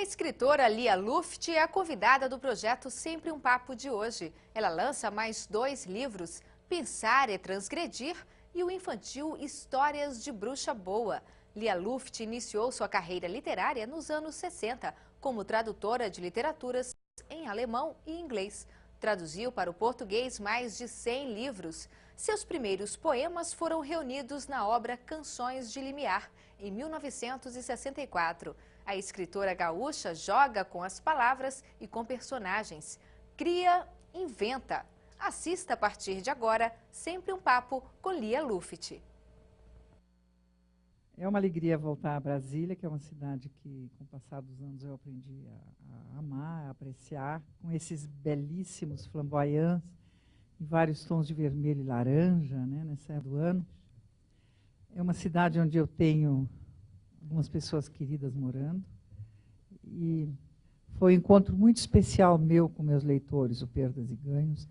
escritora Lia Luft é a convidada do projeto Sempre um Papo de hoje. Ela lança mais 2 livros, Pensar é Transgredir e o infantil Histórias de Bruxa Boa. Lia Luft iniciou sua carreira literária nos anos 60 como tradutora de literaturas em alemão e inglês. Traduziu para o português mais de 100 livros. Seus primeiros poemas foram reunidos na obra Canções de Limiar, em 1964. A escritora gaúcha joga com as palavras e com personagens. Cria, inventa. Assista a partir de agora Sempre um Papo com Lia Luft. É uma alegria voltar a Brasília, que é uma cidade que, com o passar dos anos, eu aprendi a amar, a apreciar, com esses belíssimos flamboyantes, em vários tons de vermelho e laranja, né, nessa época do ano. É uma cidade onde eu tenho algumas pessoas queridas morando, e foi um encontro muito especial meu com meus leitores, o Perdas e Ganhos,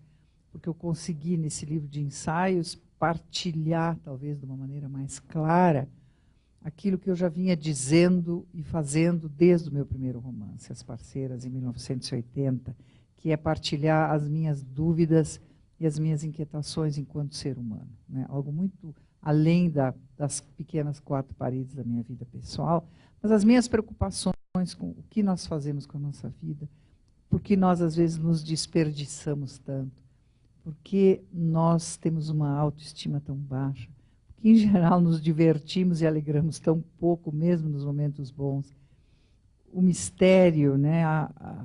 porque eu consegui, nesse livro de ensaios, partilhar, talvez de uma maneira mais clara, aquilo que eu já vinha dizendo e fazendo desde o meu primeiro romance, As Parceiras, em 1980, que é partilhar as minhas dúvidas e as minhas inquietações enquanto ser humano, né? Algo muito além das pequenas 4 paredes da minha vida pessoal, mas as minhas preocupações com o que nós fazemos com a nossa vida, porque nós, às vezes, nos desperdiçamos tanto, porque nós temos uma autoestima tão baixa, que, em geral, nos divertimos e alegramos tão pouco, mesmo nos momentos bons. O mistério, né,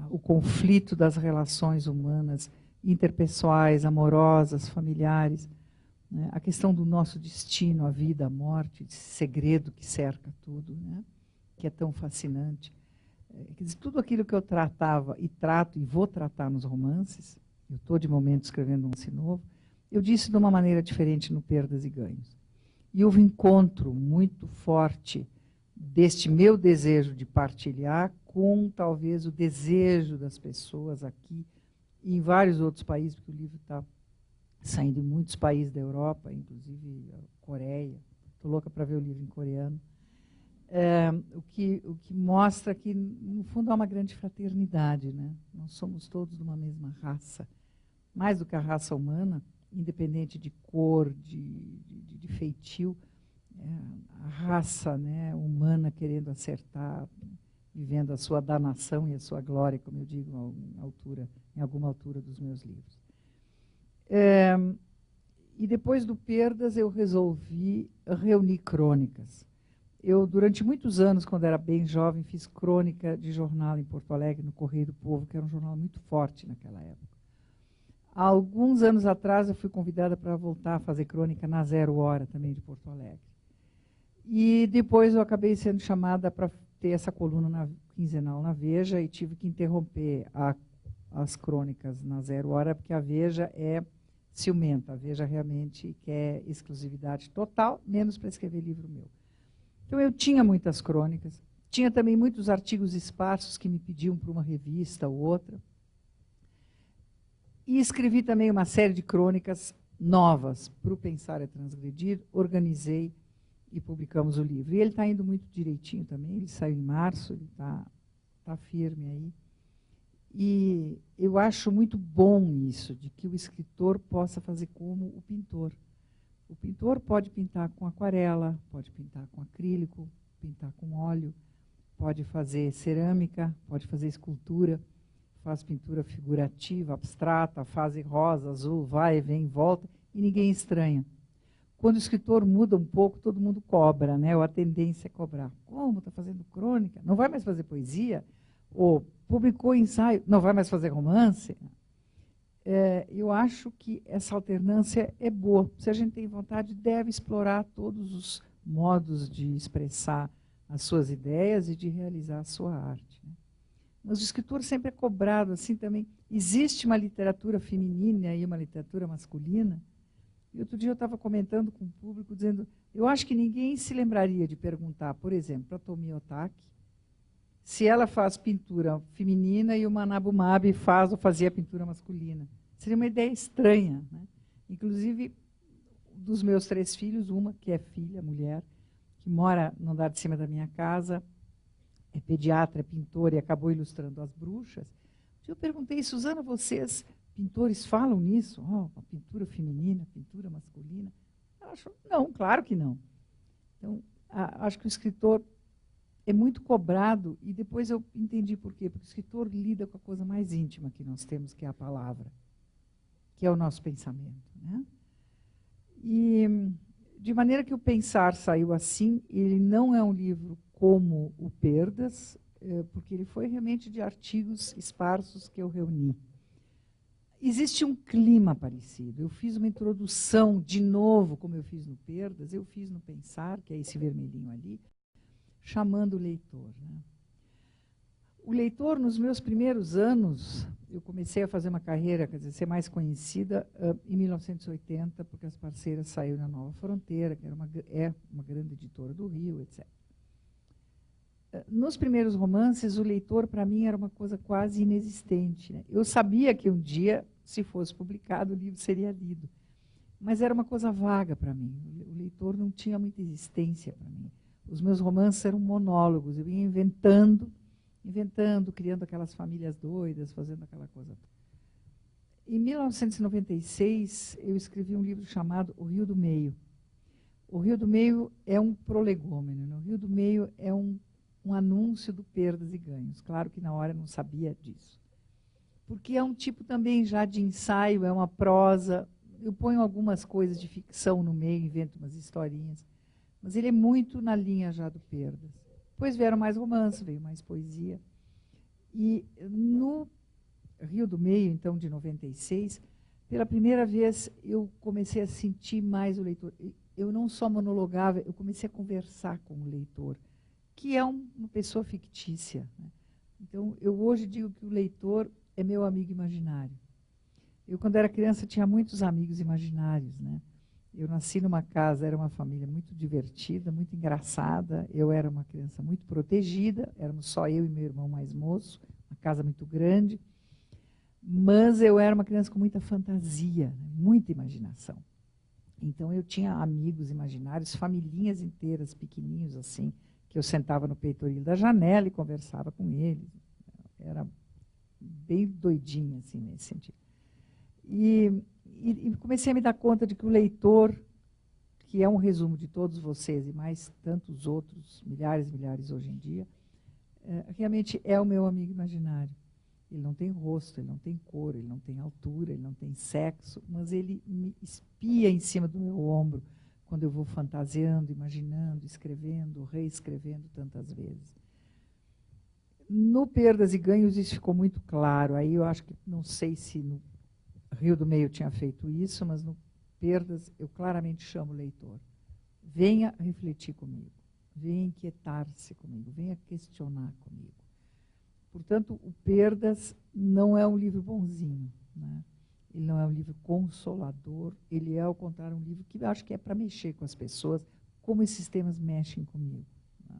o conflito das relações humanas, interpessoais, amorosas, familiares, né, a questão do nosso destino, a vida, a morte, esse segredo que cerca tudo, né, que é tão fascinante. Quer dizer, tudo aquilo que eu tratava e trato e vou tratar nos romances, eu estou, de momento, escrevendo um romance novo, eu disse de uma maneira diferente no Perdas e Ganhos. E houve um encontro muito forte deste meu desejo de partilhar com, talvez, o desejo das pessoas aqui e em vários outros países, porque o livro está saindo em muitos países da Europa, inclusive a Coreia. Estou louca para ver o livro em coreano. O que mostra que, no fundo, há uma grande fraternidade, né? Nós somos todos de uma mesma raça. Mais do que a raça humana, independente de cor, de feitio, a raça, né, humana querendo acertar, vivendo a sua danação e a sua glória, como eu digo em alguma altura dos meus livros. E depois do Perdas, eu resolvi reunir crônicas. Eu, durante muitos anos, quando era bem jovem, fiz crônica de jornal em Porto Alegre, no Correio do Povo, que era um jornal muito forte naquela época. Há alguns anos atrás, eu fui convidada para voltar a fazer crônica na Zero Hora, também de Porto Alegre. E depois eu acabei sendo chamada para ter essa coluna quinzenal na Veja e tive que interromper as crônicas na Zero Hora, porque a Veja é ciumenta. A Veja realmente quer exclusividade total, menos para escrever livro meu. Então eu tinha muitas crônicas, tinha também muitos artigos esparsos que me pediam para uma revista ou outra. E escrevi também uma série de crônicas novas para o Pensar é Transgredir, organizei e publicamos o livro. E ele está indo muito direitinho também, ele saiu em março, ele está firme aí. E eu acho muito bom isso, de que o escritor possa fazer como o pintor. O pintor pode pintar com aquarela, pode pintar com acrílico, pintar com óleo, pode fazer cerâmica, pode fazer escultura, faz pintura figurativa, abstrata, faz em rosa, azul, vai, vem, volta, e ninguém estranha. Quando o escritor muda um pouco, todo mundo cobra, né? Ou a tendência é cobrar. Como? Está fazendo crônica? Não vai mais fazer poesia? Ou publicou ensaio? Não vai mais fazer romance? Eu acho que essa alternância é boa. Se a gente tem vontade, deve explorar todos os modos de expressar as suas ideias e de realizar a sua arte, né? Mas o escritor sempre é cobrado assim também. Existe uma literatura feminina e uma literatura masculina. E outro dia eu estava comentando com o público, dizendo, eu acho que ninguém se lembraria de perguntar, por exemplo, para Tomi Otaki, se ela faz pintura feminina e o Manabu Mabi faz ou fazia pintura masculina. Seria uma ideia estranha, né? Inclusive, dos meus 3 filhos, uma que é filha, mulher, que mora no andar de cima da minha casa, é pediatra, é pintor e acabou ilustrando As Bruxas. Eu perguntei, Suzana, vocês, pintores, falam nisso? Oh, a pintura feminina, a pintura masculina? Ela achou, não, claro que não. Então, acho que o escritor é muito cobrado, e depois eu entendi por quê. Porque o escritor lida com a coisa mais íntima que nós temos, que é a palavra, que é o nosso pensamento, né? E, de maneira que o Pensar saiu assim, ele não é um livro como o Perdas, porque ele foi realmente de artigos esparsos que eu reuni. Existe um clima parecido. Eu fiz uma introdução, de novo, como eu fiz no Perdas, eu fiz no Pensar, que é esse vermelhinho ali, chamando o leitor, né? O leitor, nos meus primeiros anos, eu comecei a fazer uma carreira, quer dizer, ser mais conhecida em 1980, porque As Parceiras saiu na Nova Fronteira, que era uma grande editora do Rio, etc. Nos primeiros romances, o leitor, para mim, era uma coisa quase inexistente, né? Eu sabia que um dia, se fosse publicado, o livro seria lido. Mas era uma coisa vaga para mim. O leitor não tinha muita existência para mim. Os meus romances eram monólogos. Eu ia inventando, criando aquelas famílias doidas, fazendo aquela coisa. Em 1996, eu escrevi um livro chamado O Rio do Meio. O Rio do Meio é um prolegômeno, né? O Rio do Meio é um anúncio do Perdas e Ganhos. Claro que na hora eu não sabia disso. Porque é um tipo também já de ensaio, é uma prosa. Eu ponho algumas coisas de ficção no meio, invento umas historinhas. Mas ele é muito na linha já do Perdas. Depois vieram mais romances, veio mais poesia. E no Rio do Meio, então, de 96, pela primeira vez eu comecei a sentir mais o leitor. Eu não só monologava, eu comecei a conversar com o leitor, que é uma pessoa fictícia, né? Então, eu hoje digo que o leitor é meu amigo imaginário. Eu, quando era criança, tinha muitos amigos imaginários, né? Eu nasci numa casa, era uma família muito divertida, muito engraçada. Eu era uma criança muito protegida, éramos só eu e meu irmão mais moço, uma casa muito grande. Mas eu era uma criança com muita fantasia, né? Muita imaginação. Então, eu tinha amigos imaginários, familhinhas inteiras, pequeninhos assim, que eu sentava no peitoril da janela e conversava com eles. Era bem doidinha, assim, nesse sentido. E comecei a me dar conta de que o leitor, que é um resumo de todos vocês e mais tantos outros, milhares e milhares hoje em dia, realmente é o meu amigo imaginário. Ele não tem rosto, ele não tem cor, ele não tem altura, ele não tem sexo, mas ele me espia em cima do meu ombro quando eu vou fantasiando, imaginando, escrevendo, reescrevendo tantas vezes. No Perdas e Ganhos isso ficou muito claro. Aí eu acho que, não sei se no Rio do Meio tinha feito isso, mas no Perdas eu claramente chamo o leitor. Venha refletir comigo, venha inquietar-se comigo, venha questionar comigo. Portanto, o Perdas não é um livro bonzinho, né? Ele não é um livro consolador, ele é, ao contrário, um livro que eu acho que é para mexer com as pessoas, como esses temas mexem comigo, né?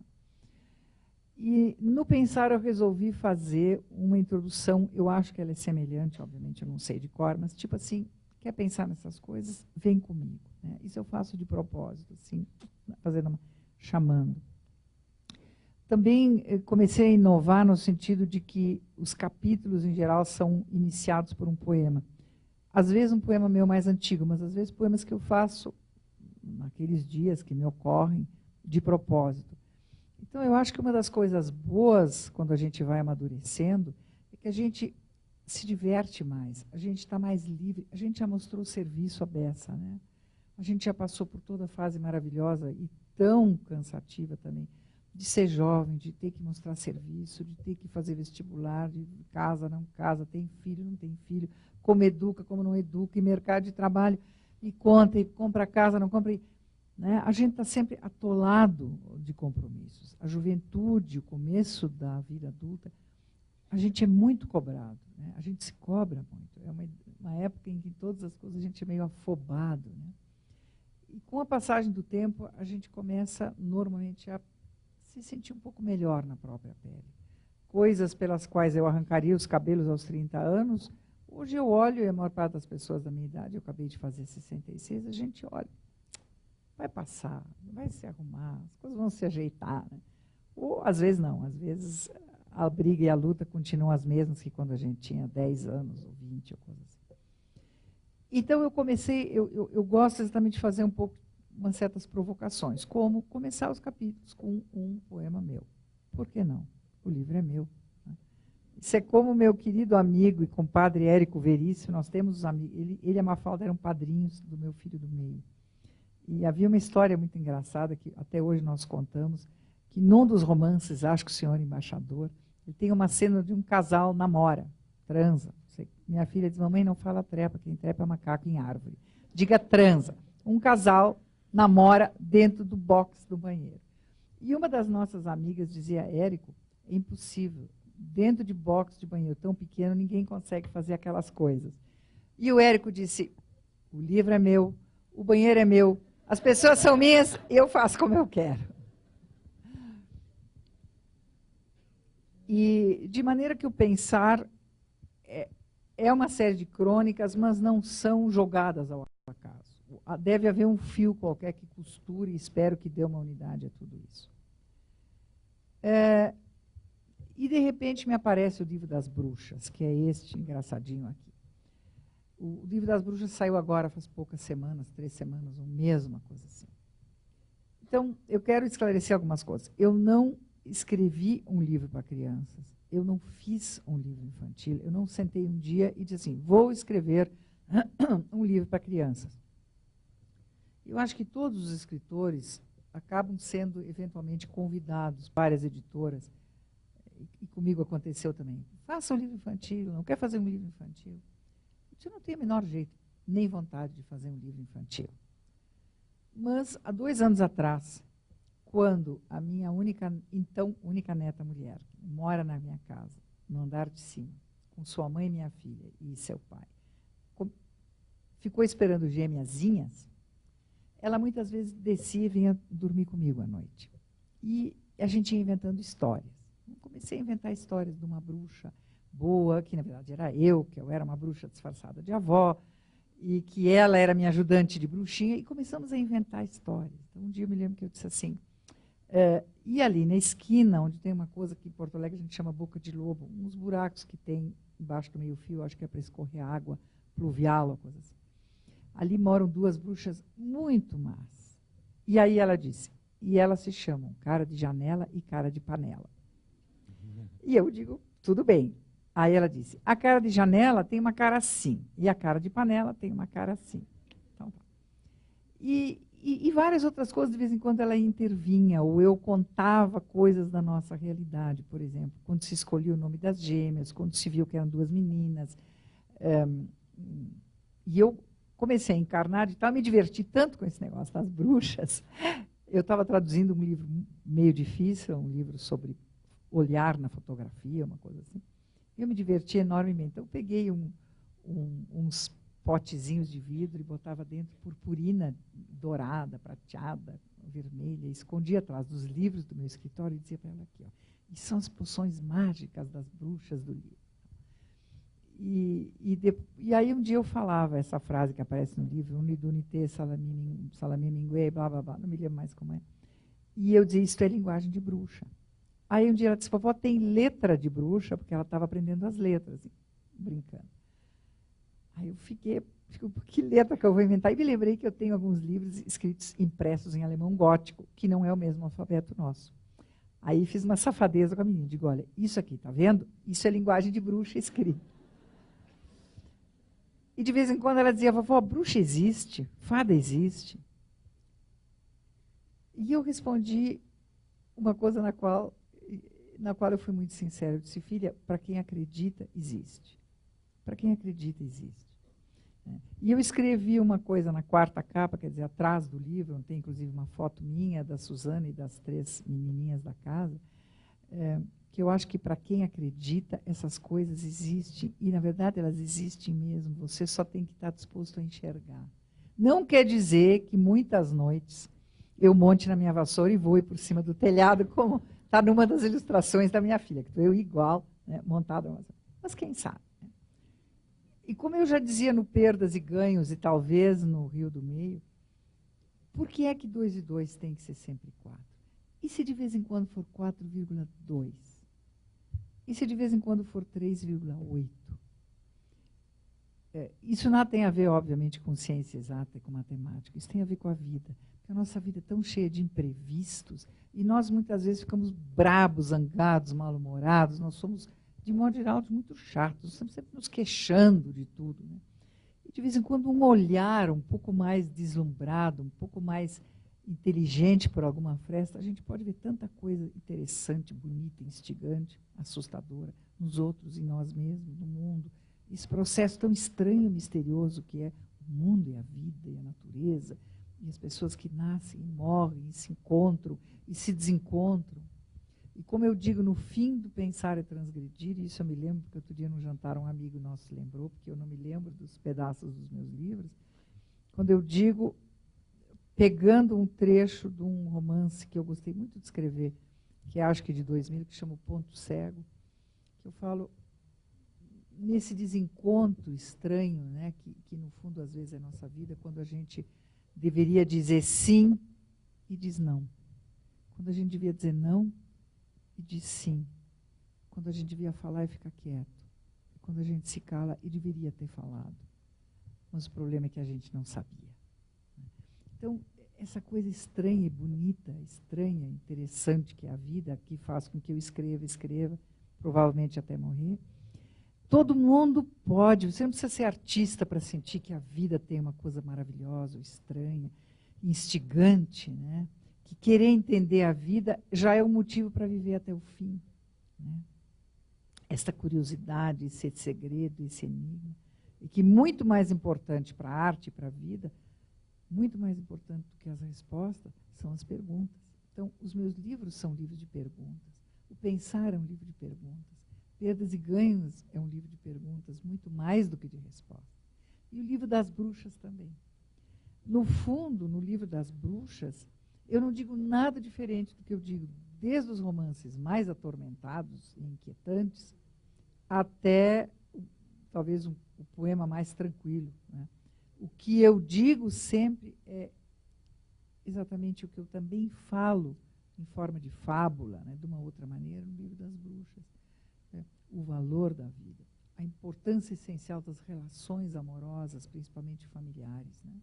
E no Pensar eu resolvi fazer uma introdução, eu acho que ela é semelhante, obviamente eu não sei de cor, mas tipo assim, quer pensar nessas coisas? Vem comigo, né? Isso eu faço de propósito, assim, chamando. Também comecei a inovar no sentido de que os capítulos, em geral, são iniciados por um poema. Às vezes um poema meu mais antigo, mas às vezes poemas que eu faço naqueles dias que me ocorrem de propósito. Então, eu acho que uma das coisas boas, quando a gente vai amadurecendo, é que a gente se diverte mais, a gente está mais livre, a gente já mostrou o serviço à beça, né? A gente já passou por toda a fase maravilhosa e tão cansativa também, de ser jovem, de ter que mostrar serviço, de ter que fazer vestibular, de casa, não casa, tem filho, não tem filho, como educa, como não educa, e mercado de trabalho, e conta, e compra casa, não compra. Né? A gente está sempre atolado de compromissos. A juventude, o começo da vida adulta, a gente é muito cobrado, né? A gente se cobra muito. É uma época em que todas as coisas a gente é meio afobado, né? E com a passagem do tempo, a gente começa normalmente a se sentir um pouco melhor na própria pele. Coisas pelas quais eu arrancaria os cabelos aos 30 anos, hoje eu olho, e a maior parte das pessoas da minha idade, eu acabei de fazer 66, a gente olha, vai passar, vai se arrumar, as coisas vão se ajeitar, né? Ou, às vezes, não. Às vezes, a briga e a luta continuam as mesmas que quando a gente tinha 10 anos, ou 20, ou coisa assim. Então, eu gosto exatamente de fazer um pouco, umas certas provocações, como começar os capítulos com um poema meu. Por que não? O livro é meu. Né? Isso é como meu querido amigo e compadre Érico Veríssimo, nós temos os amigos, ele e a Mafalda eram padrinhos do meu filho do meio. E havia uma história muito engraçada, que até hoje nós contamos, que num dos romances, acho que o Senhor Embaixador, ele tem uma cena de um casal namora, transa. Minha filha diz, mamãe, não fala trepa, quem trepa é macaco em árvore. Diga transa. Um casal namora dentro do box do banheiro. E uma das nossas amigas dizia, Érico, é impossível. Dentro de box de banheiro tão pequeno, ninguém consegue fazer aquelas coisas. E o Érico disse, o livro é meu, o banheiro é meu, as pessoas são minhas, eu faço como eu quero. E de maneira que o pensar é uma série de crônicas, mas não são jogadas ao acaso. Deve haver um fio qualquer que costure, e espero que dê uma unidade a tudo isso. E, de repente, me aparece o Livro das Bruxas, que é este engraçadinho aqui. O Livro das Bruxas saiu agora, faz poucas semanas, 3 semanas, um mês, uma coisa assim. Então, eu quero esclarecer algumas coisas. Eu não escrevi um livro para crianças, eu não fiz um livro infantil, eu não sentei um dia e disse assim, vou escrever um livro para crianças. Eu acho que todos os escritores acabam sendo eventualmente convidados para várias editoras, e comigo aconteceu também. Faça um livro infantil, não quer fazer um livro infantil? Eu não tenho o menor jeito, nem vontade de fazer um livro infantil. Mas, há 2 anos atrás, quando a minha única neta mulher, mora na minha casa, no andar de cima, com sua mãe e minha filha e seu pai, ficou esperando gêmeazinhas, ela muitas vezes descia e vinha dormir comigo à noite. E a gente ia inventando histórias. Eu comecei a inventar histórias de uma bruxa boa, que na verdade era eu, que eu era uma bruxa disfarçada de avó, e que ela era minha ajudante de bruxinha, e começamos a inventar histórias. Então, um dia eu me lembro que eu disse assim, e ali na esquina, onde tem uma coisa que em Porto Alegre a gente chama boca de lobo, uns buracos que tem embaixo do meio-fio, acho que é para escorrer água pluvial ou coisa assim. Ali moram 2 bruxas muito más. E aí ela disse, e elas se chamam Cara de Janela e Cara de Panela. E eu digo, tudo bem. Aí ela disse, a cara de janela tem uma cara assim, e a cara de panela tem uma cara assim. Então, tá. E várias outras coisas, de vez em quando ela intervinha, ou eu contava coisas da nossa realidade, por exemplo, quando se escolhia o nome das gêmeas, quando se viu que eram 2 meninas. E eu comecei a encarnar e tal, me diverti tanto com esse negócio das bruxas. Eu estava traduzindo um livro meio difícil, um livro sobre olhar na fotografia, uma coisa assim. Eu me diverti enormemente. Então, eu peguei uns potezinhos de vidro e botava dentro purpurina dourada, prateada, vermelha, e escondia atrás dos livros do meu escritório e dizia para ela aqui, ó, isso são as poções mágicas das bruxas do livro. E aí um dia eu falava essa frase que aparece no livro, unidunité, salami mingue, blá, blá, blá, não me lembro mais como é. E eu dizia, isso é linguagem de bruxa. Aí um dia ela disse, vovó, tem letra de bruxa, porque ela estava aprendendo as letras, assim, brincando. Aí eu fiquei, que letra que eu vou inventar? E me lembrei que eu tenho alguns livros escritos, impressos em alemão gótico, que não é o mesmo alfabeto nosso. Aí fiz uma safadeza com a menina, digo, olha, isso aqui, tá vendo? Isso é linguagem de bruxa escrita. E de vez em quando ela dizia, vovó, bruxa existe? Fada existe? E eu respondi uma coisa na qual eu fui muito sincera. Eu disse, filha, para quem acredita, existe. Para quem acredita, existe. E eu escrevi uma coisa na 4ª capa, quer dizer, atrás do livro, onde tem inclusive uma foto minha, da Suzana e das 3 menininhas da casa, que eu acho que para quem acredita, essas coisas existem. E, na verdade, elas existem mesmo. Você só tem que estar disposto a enxergar. Não quer dizer que muitas noites eu monte na minha vassoura e voe por cima do telhado, como está numa das ilustrações da minha filha, que estou eu igual, né, montada. Mas quem sabe? Né? E como eu já dizia no Perdas e Ganhos, e talvez no Rio do Meio, por que é que 2 e 2 tem que ser sempre 4? E se de vez em quando for 4,2? E se de vez em quando for 3,8? Isso nada tem a ver, obviamente, com ciência exata e com matemática. Isso tem a ver com a vida. Porque a nossa vida é tão cheia de imprevistos e nós muitas vezes ficamos brabos, zangados, mal-humorados. Nós somos, de modo geral, muito chatos. Estamos sempre nos queixando de tudo, né? E de vez em quando um olhar um pouco mais deslumbrado, um pouco mais inteligente por alguma fresta, a gente pode ver tanta coisa interessante, bonita, instigante, assustadora nos outros, em nós mesmos, no mundo. Esse processo tão estranho e misterioso que é o mundo e a vida e a natureza, e as pessoas que nascem e morrem, e se encontram e se desencontram. E como eu digo, no fim do pensar e transgredir, e isso eu me lembro, porque outro dia num jantar um amigo nosso lembrou, porque eu não me lembro dos pedaços dos meus livros, quando eu digo, pegando um trecho de um romance que eu gostei muito de escrever, que é, acho que de 2000, que chama O Ponto Cego, que eu falo nesse desencontro estranho, né, que no fundo às vezes é nossa vida, quando a gente deveria dizer sim e diz não. Quando a gente devia dizer não e diz sim. Quando a gente devia falar e ficar quieto. Quando a gente se cala e deveria ter falado. Mas o problema é que a gente não sabia. Então, essa coisa estranha e bonita, estranha, interessante que é a vida, que faz com que eu escreva, provavelmente até morrer. Todo mundo pode, você não precisa ser artista para sentir que a vida tem uma coisa maravilhosa, estranha, instigante, né? Que querer entender a vida já é um motivo para viver até o fim, né? Esta curiosidade, esse segredo, esse enigma, e que muito mais importante para a arte e para a vida, muito mais importante do que as respostas, são as perguntas. Então, os meus livros são livros de perguntas. O Pensar é um livro de perguntas. Perdas e Ganhos é um livro de perguntas, muito mais do que de respostas. E o livro das bruxas também. No fundo, no livro das bruxas, eu não digo nada diferente do que eu digo desde os romances mais atormentados e inquietantes até, talvez, o poema mais tranquilo, né? O que eu digo sempre é exatamente o que eu também falo em forma de fábula, né, de uma outra maneira, no livro das bruxas. O valor da vida, a importância essencial das relações amorosas, principalmente familiares, né?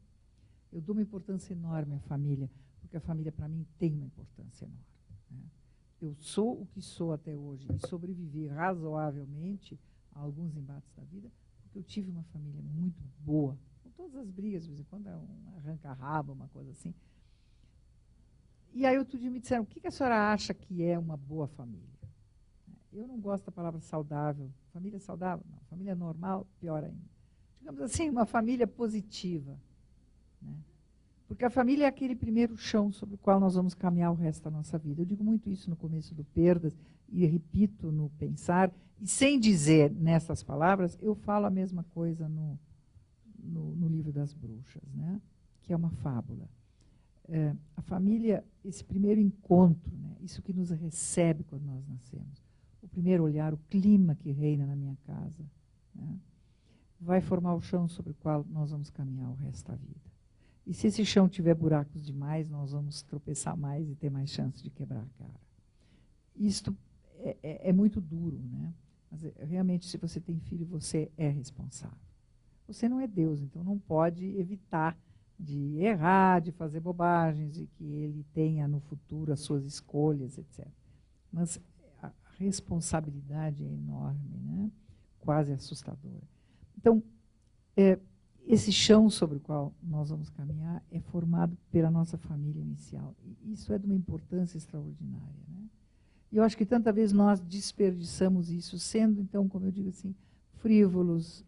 Eu dou uma importância enorme à família, porque a família, para mim, tem uma importância enorme, né? Eu sou o que sou até hoje e sobrevivi razoavelmente a alguns embates da vida, porque eu tive uma família muito boa, com todas as brigas, de vez em quando é um arranca-rabo, uma coisa assim. E aí outro dia me disseram, o que a senhora acha que é uma boa família? Eu não gosto da palavra saudável. Família saudável? Não. Família normal? Pior ainda. Digamos assim, uma família positiva, né? Porque a família é aquele primeiro chão sobre o qual nós vamos caminhar o resto da nossa vida. Eu digo muito isso no começo do Perdas e repito no Pensar. E sem dizer nessas palavras, eu falo a mesma coisa no livro das bruxas, né? Que é uma fábula. A família, esse primeiro encontro, né? Isso que nos recebe quando nós nascemos. O primeiro olhar, o clima que reina na minha casa, né, vai formar o chão sobre o qual nós vamos caminhar o resto da vida. E se esse chão tiver buracos demais, nós vamos tropeçar mais e ter mais chance de quebrar a cara. Isto é muito duro, né? Mas realmente, se você tem filho, você é responsável. Você não é Deus, então não pode evitar de errar, de fazer bobagens, e que ele tenha no futuro as suas escolhas, etc. Mas a responsabilidade é enorme, né? Quase assustadora. Então, esse chão sobre o qual nós vamos caminhar é formado pela nossa família inicial. E isso é de uma importância extraordinária, né? E eu acho que tanta vez nós desperdiçamos isso, sendo, então, como eu digo assim, frívolos,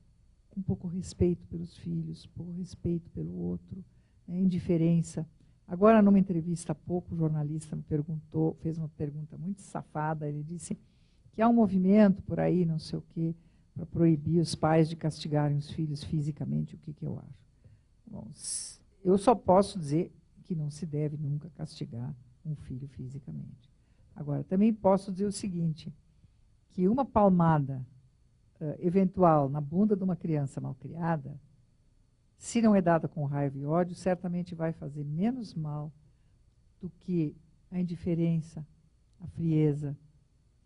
com pouco respeito pelos filhos, pouco respeito pelo outro, né? Indiferença. Agora, numa entrevista há pouco, o jornalista me perguntou, fez uma pergunta muito safada, ele disse que há um movimento por aí, não sei o quê, para proibir os pais de castigarem os filhos fisicamente. O que eu acho? Bom, eu só posso dizer que não se deve nunca castigar um filho fisicamente. Agora, também posso dizer o seguinte, que uma palmada eventual na bunda de uma criança malcriada, se não é dada com raiva e ódio, certamente vai fazer menos mal do que a indiferença, a frieza,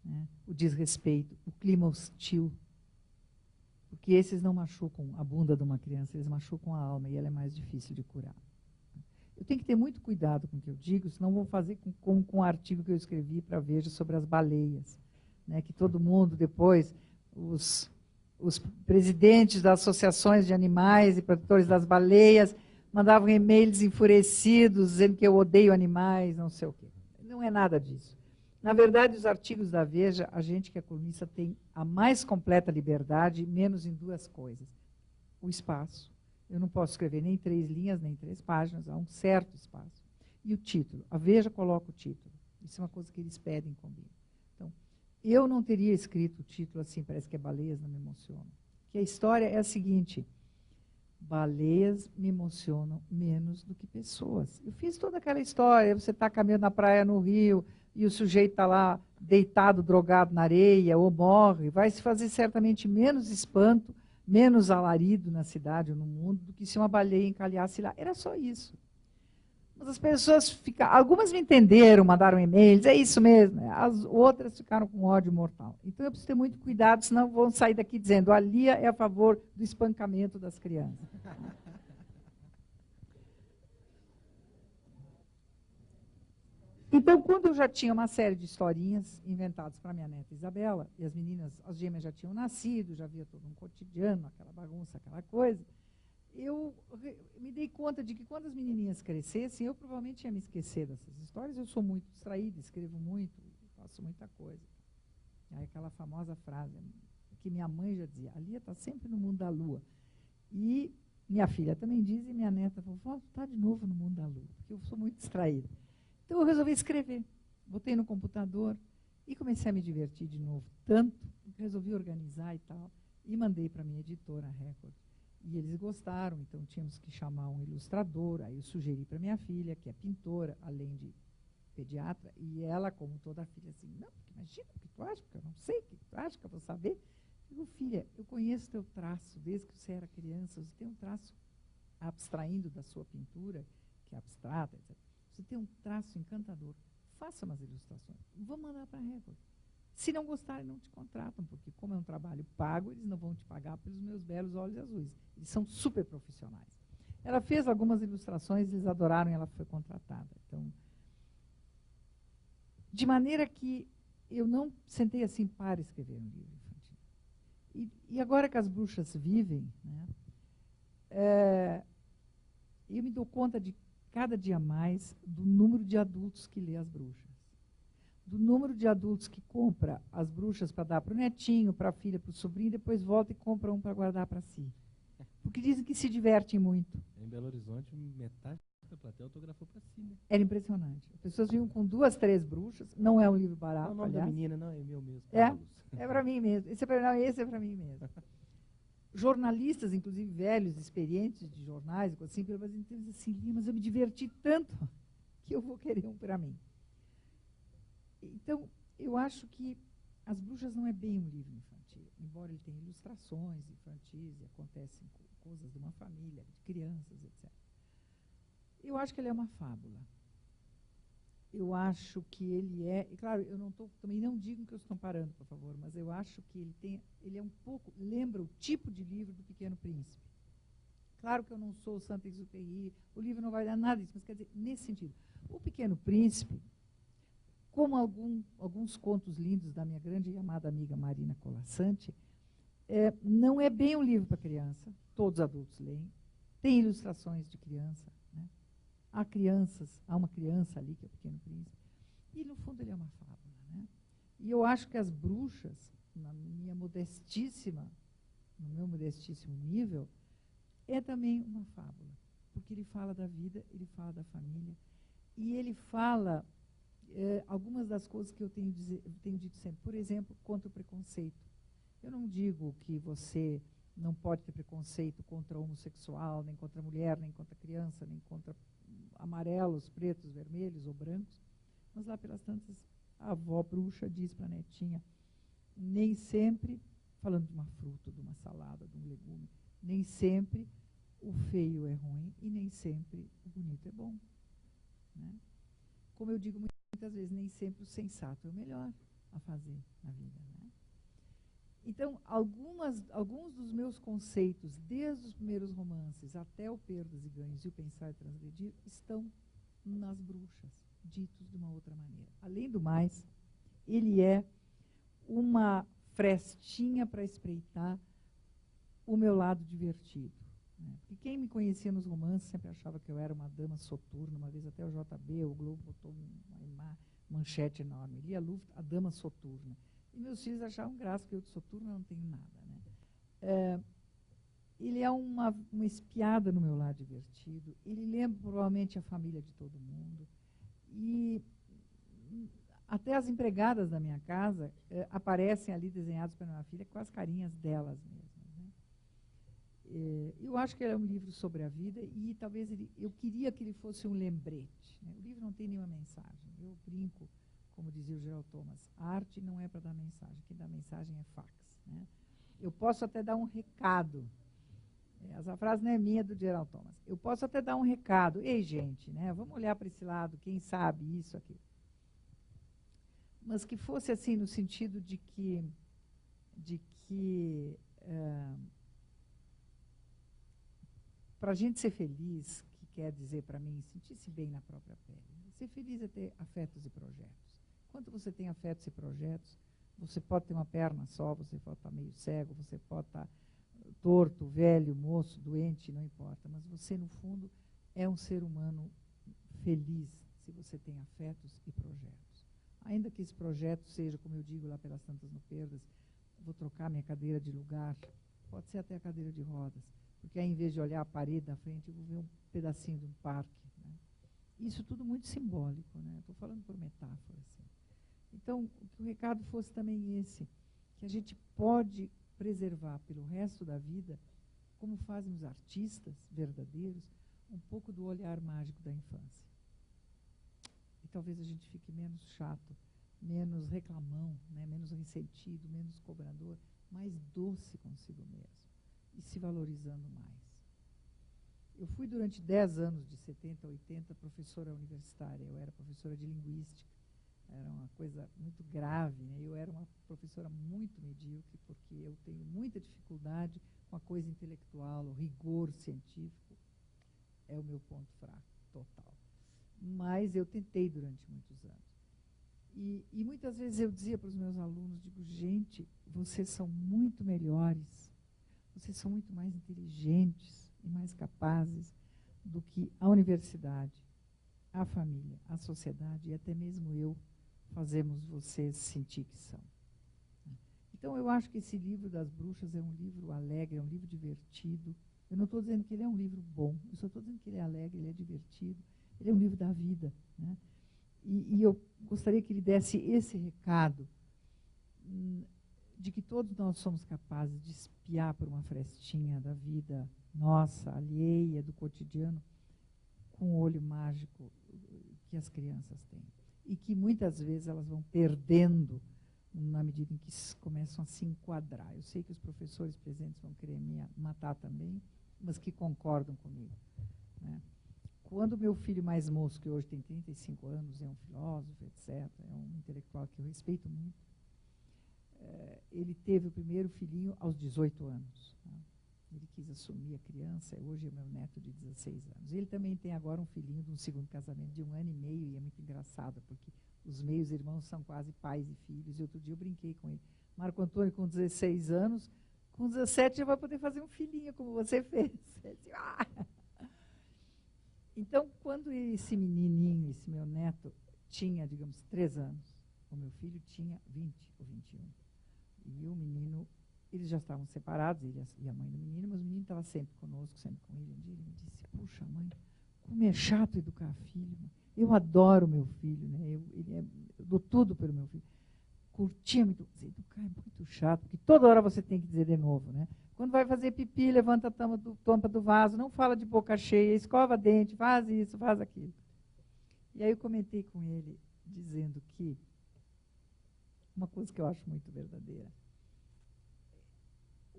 né, o desrespeito, o clima hostil. Porque esses não machucam a bunda de uma criança, eles machucam a alma e ela é mais difícil de curar. Eu tenho que ter muito cuidado com o que eu digo, senão vou fazer com o artigo que eu escrevi para a Veja sobre as baleias, né, que todo mundo depois, os presidentes das associações de animais e protetores das baleias mandavam e-mails enfurecidos dizendo que eu odeio animais, não sei o quê. Não é nada disso. Na verdade, os artigos da Veja, a gente que é colunista tem a mais completa liberdade, menos em duas coisas. O espaço. Eu não posso escrever nem 3 linhas, nem 3 páginas, há um certo espaço. E o título. A Veja coloca o título. Isso é uma coisa que eles pedem comigo. Então, eu não teria escrito o título assim, parece que é Baleias Não Me Emocionam. Que a história é a seguinte: baleias me emocionam menos do que pessoas. Eu fiz toda aquela história, você está caminhando na praia no Rio, e o sujeito está lá deitado, drogado na areia, ou morre, vai se fazer certamente menos espanto, menos alarido na cidade ou no mundo, do que se uma baleia encalhasse lá. Era só isso. Mas as pessoas ficaram... Algumas me entenderam, mandaram e-mails, é isso mesmo. As outras ficaram com ódio mortal. Então eu preciso ter muito cuidado, senão vão sair daqui dizendo a Lia é a favor do espancamento das crianças. Então, quando eu já tinha uma série de historinhas inventadas para minha neta Isabela, e as meninas, as gêmeas já tinham nascido, já havia todo um cotidiano, aquela bagunça, aquela coisa, eu me dei conta de que quando as menininhas crescessem, eu provavelmente ia me esquecer dessas histórias. Eu sou muito distraída, escrevo muito, faço muita coisa. Aí aquela famosa frase que minha mãe já dizia, a Lia está sempre no mundo da lua. E minha filha também diz, e minha neta falou, vó, está de novo no mundo da lua, porque eu sou muito distraída. Então eu resolvi escrever, botei no computador e comecei a me divertir de novo, tanto que resolvi organizar e tal, e mandei para a minha editora, a Record. E eles gostaram, então tínhamos que chamar um ilustrador, aí eu sugeri para minha filha, que é pintora, além de pediatra, e ela, como toda filha, assim, não, imagina o que tu acha, porque eu não sei o que tu acha, que eu vou saber. Eu digo, filha, eu conheço teu traço, desde que você era criança, você tem um traço abstraindo da sua pintura, que é abstrata, etc. Você tem um traço encantador. Faça umas ilustrações. Vou mandar para a Record. Se não gostarem, não te contratam, porque como é um trabalho pago, eles não vão te pagar pelos meus belos olhos azuis. Eles são super profissionais. Ela fez algumas ilustrações, eles adoraram e ela foi contratada. Então, de maneira que eu não sentei assim para escrever um livro infantil. E agora que as bruxas vivem, né, eu me dou conta de cada dia mais do número de adultos que lê as bruxas. Do número de adultos que compra as bruxas para dar para o netinho, para a filha, para o sobrinho, depois volta e compra um para guardar para si. Porque dizem que se divertem muito. Em Belo Horizonte, metade da plateia autografou para si, né? Era impressionante. As pessoas vinham com 2, 3 bruxas, não é um livro barato, Qual o nome aliás. da menina? Não, é meu mesmo. É para mim mesmo. Esse é para mim mesmo. Jornalistas, inclusive velhos, experientes de jornais, assim, mas eu me diverti tanto que eu vou querer um para mim. Então, eu acho que As Bruxas não é bem um livro infantil, embora ele tenha ilustrações infantis, e acontecem coisas de uma família, de crianças, etc. Eu acho que ele é uma fábula. Eu acho que ele é... E claro, eu não tô, também não digo que eu estou parando, por favor, mas eu acho que ele é um pouco... Lembra o tipo de livro do Pequeno Príncipe. Claro que eu não sou o Saint-Exupéry, o livro não vai dar nada disso, mas quer dizer, nesse sentido. O Pequeno Príncipe, como alguns contos lindos da minha grande e amada amiga Marina Colasanti, não é bem um livro para criança, todos os adultos leem, tem ilustrações de criança, né? Há uma criança ali, que é o Pequeno Príncipe, e no fundo ele é uma fábula, né? E eu acho que As Bruxas, no meu modestíssimo nível, é também uma fábula, porque ele fala da vida, ele fala da família, e ele fala algumas das coisas que eu tenho dito sempre. Por exemplo, contra o preconceito. Eu não digo que você não pode ter preconceito contra homossexual, nem contra mulher, nem contra criança, nem contra amarelos, pretos, vermelhos ou brancos, mas lá pelas tantas, a avó bruxa diz para a netinha, nem sempre, falando de uma fruta, de uma salada, de um legume, nem sempre o feio é ruim e nem sempre o bonito é bom, né? Como eu digo muito muitas vezes nem sempre o sensato é o melhor a fazer na vida, né? Então, alguns dos meus conceitos, desde os primeiros romances até o Perdas e Ganhos e o Pensar e Transgredir, estão nas bruxas, ditos de uma outra maneira. Além do mais, ele é uma frestinha para espreitar o meu lado divertido, né? Porque quem me conhecia nos romances sempre achava que eu era uma dama soturna. Uma vez até o JB, o Globo, botou uma manchete enorme. Lia Luft, a dama soturna. E meus filhos achavam graça, que eu de soturna não tenho nada, né? Ele é uma espiada no meu lado divertido. Ele lembra provavelmente a família de todo mundo. E até as empregadas da minha casa aparecem ali desenhadas pela minha filha com as carinhas delas mesmas, né? Eu acho que ele é um livro sobre a vida e talvez eu queria que ele fosse um lembrete, né? O livro não tem nenhuma mensagem. Eu brinco, como dizia o Gerald Thomas, a arte não é para dar mensagem, quem dá mensagem é fax, né? Eu posso até dar um recado. Essa frase não é minha, é do Gerald Thomas. Eu posso até dar um recado. Ei, gente, né, vamos olhar para esse lado, quem sabe isso aqui. Mas que fosse assim, no sentido de que para a gente ser feliz, que quer dizer para mim, sentir-se bem na própria pele. Ser feliz é ter afetos e projetos. Enquanto você tem afetos e projetos, você pode ter uma perna só, você pode estar meio cego, você pode estar torto, velho, moço, doente, não importa. Mas você, no fundo, é um ser humano feliz se você tem afetos e projetos. Ainda que esse projeto seja, como eu digo lá pelas tantas no Perdas, vou trocar minha cadeira de lugar, pode ser até a cadeira de rodas, porque aí, em vez de olhar a parede da frente, eu vou ver um pedacinho de um parque, né? Isso tudo muito simbólico, né? Estou falando por metáfora, assim. Então, que o recado fosse também esse, que a gente pode preservar pelo resto da vida, como fazem os artistas verdadeiros, um pouco do olhar mágico da infância. E talvez a gente fique menos chato, menos reclamão, né? Menos ressentido, menos cobrador, mais doce consigo mesmo e se valorizando mais. Eu fui durante 10 anos, de 70 a 80, professora universitária. Eu era professora de linguística. Era uma coisa muito grave, né? Eu era uma professora muito medíocre, porque eu tenho muita dificuldade com a coisa intelectual, o rigor científico é o meu ponto fraco, total. Mas eu tentei durante muitos anos. E muitas vezes eu dizia para os meus alunos, digo, gente, vocês são muito melhores, vocês são muito mais inteligentes e mais capazes do que a universidade, a família, a sociedade e até mesmo eu fazemos vocês sentir que são. Então, eu acho que esse livro das bruxas é um livro alegre, é um livro divertido. Eu não estou dizendo que ele é um livro bom, eu só estou dizendo que ele é alegre, ele é divertido, ele é um livro da vida, né? E eu gostaria que ele desse esse recado de que todos nós somos capazes de espiar por uma frestinha da vida nossa, alheia, do cotidiano, com o olho mágico que as crianças têm. E que muitas vezes elas vão perdendo na medida em que começam a se enquadrar. Eu sei que os professores presentes vão querer me matar também, mas que concordam comigo, né? Quando meu filho mais moço, que hoje tem 35 anos, é um filósofo, etc., é um intelectual que eu respeito muito, ele teve o primeiro filhinho aos 18 anos. Né? Ele quis assumir a criança, hoje é meu neto de 16 anos. Ele também tem agora um filhinho de um segundo casamento de 1 ano e meio, e é muito engraçado, porque os meios irmãos são quase pais e filhos. E outro dia eu brinquei com ele. Marco Antônio, com 16 anos, com 17 já vai poder fazer um filhinho, como você fez. Então, quando esse menininho, esse meu neto, tinha, digamos, 3 anos, o meu filho tinha 20 ou 21. E o menino, eles já estavam separados, ele e a mãe do menino, mas o menino estava sempre conosco, sempre com ele. Um dia ele me disse, puxa, mãe, como é chato educar filho. Eu adoro meu filho, né? Eu dou tudo pelo meu filho. Curtia muito. Educar é muito chato, porque toda hora você tem que dizer de novo, né? Quando vai fazer pipi, levanta a tampa do vaso, não fala de boca cheia, escova dente, faz isso, faz aquilo. E aí eu comentei com ele, dizendo que uma coisa que eu acho muito verdadeira,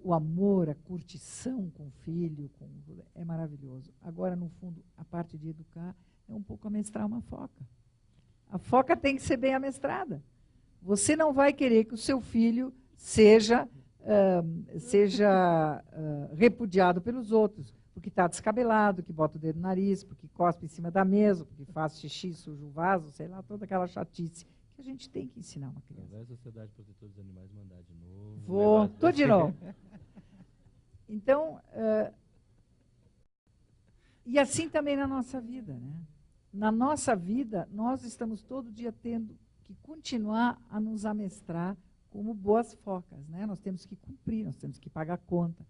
o amor, a curtição com o filho, é maravilhoso. Agora, no fundo, a parte de educar é um pouco amestrar uma foca. A foca tem que ser bem amestrada. Você não vai querer que o seu filho seja repudiado pelos outros, porque está descabelado, que bota o dedo no nariz, porque cospe em cima da mesa, porque faz xixi, suja o vaso, sei lá, toda aquela chatice que a gente tem que ensinar uma criança. Vai a Sociedade Protetora dos Animais mandar de novo. Vou, tô de novo. Então, e assim também na nossa vida, né? Na nossa vida, nós estamos todo dia tendo que continuar a nos amestrar como boas focas, né? Nós temos que cumprir, nós temos que pagar conta,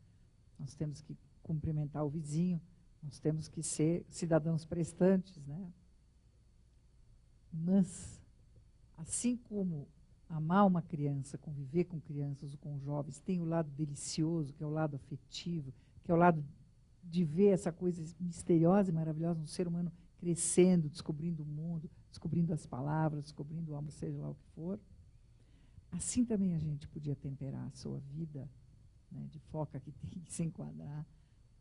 nós temos que cumprimentar o vizinho, nós temos que ser cidadãos prestantes, né? Mas, assim como amar uma criança, conviver com crianças ou com jovens, tem o lado delicioso, que é o lado afetivo, que é o lado de ver essa coisa misteriosa e maravilhosa no ser humano crescendo, descobrindo o mundo, descobrindo as palavras, descobrindo o amor, seja lá o que for. Assim também a gente podia temperar a sua vida, né, de foca que tem que se enquadrar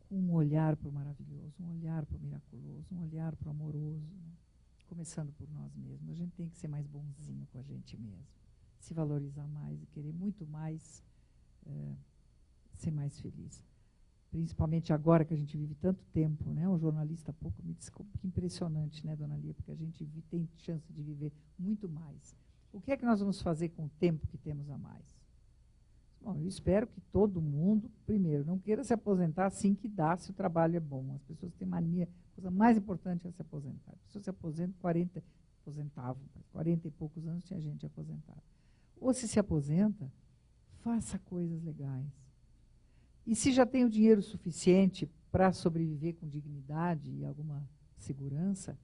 com um olhar para o maravilhoso, um olhar para o miraculoso, um olhar para o amoroso, né? Começando por nós mesmos. A gente tem que ser mais bonzinho com a gente mesmo, se valorizar mais e querer muito mais ser mais feliz. Principalmente agora que a gente vive tanto tempo, né? Um jornalista há pouco me disse que impressionante, né, dona Lia, porque a gente tem chance de viver muito mais. O que é que nós vamos fazer com o tempo que temos a mais? Bom, eu espero que todo mundo, primeiro, não queira se aposentar assim que dá, se o trabalho é bom. As pessoas têm mania, a coisa mais importante é se aposentar. As pessoas se aposentam, 40 e poucos anos tinha gente aposentada. Ou se aposenta, faça coisas legais. E se já tem o dinheiro suficiente para sobreviver com dignidade e alguma segurança,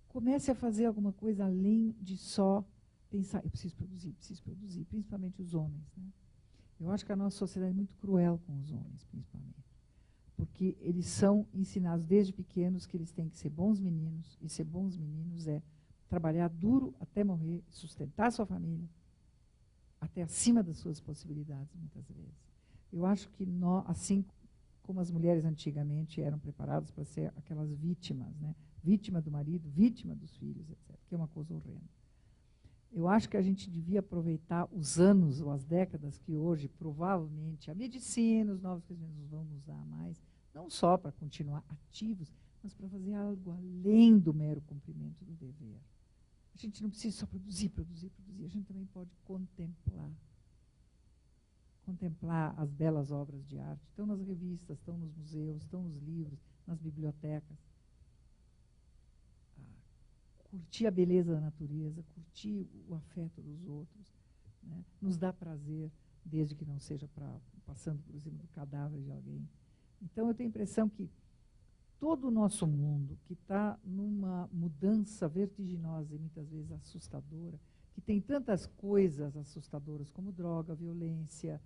comece a fazer alguma coisa além de só pensar, eu preciso produzir, principalmente os homens, né? Eu acho que a nossa sociedade é muito cruel com os homens, principalmente. Porque eles são ensinados desde pequenos que eles têm que ser bons meninos, e ser bons meninos é trabalhar duro até morrer, sustentar a sua família, até acima das suas possibilidades, muitas vezes. Eu acho que nós, assim como as mulheres antigamente eram preparadas para ser aquelas vítimas, né? Vítima do marido, vítima dos filhos, etc., que é uma coisa horrenda. Eu acho que a gente devia aproveitar os anos ou as décadas que hoje, provavelmente, a medicina, os novos conhecimentos vão nos dar mais, não só para continuar ativos, mas para fazer algo além do mero cumprimento do dever. A gente não precisa só produzir, a gente também pode contemplar as belas obras de arte. Estão nas revistas, estão nos museus, estão nos livros, nas bibliotecas. Curtir a beleza da natureza, curtir o afeto dos outros, né? Nos dá prazer, desde que não seja passando por cima do cadáver de alguém. Então, eu tenho a impressão que todo o nosso mundo, que está numa mudança vertiginosa e muitas vezes assustadora, que tem tantas coisas assustadoras como droga, violência,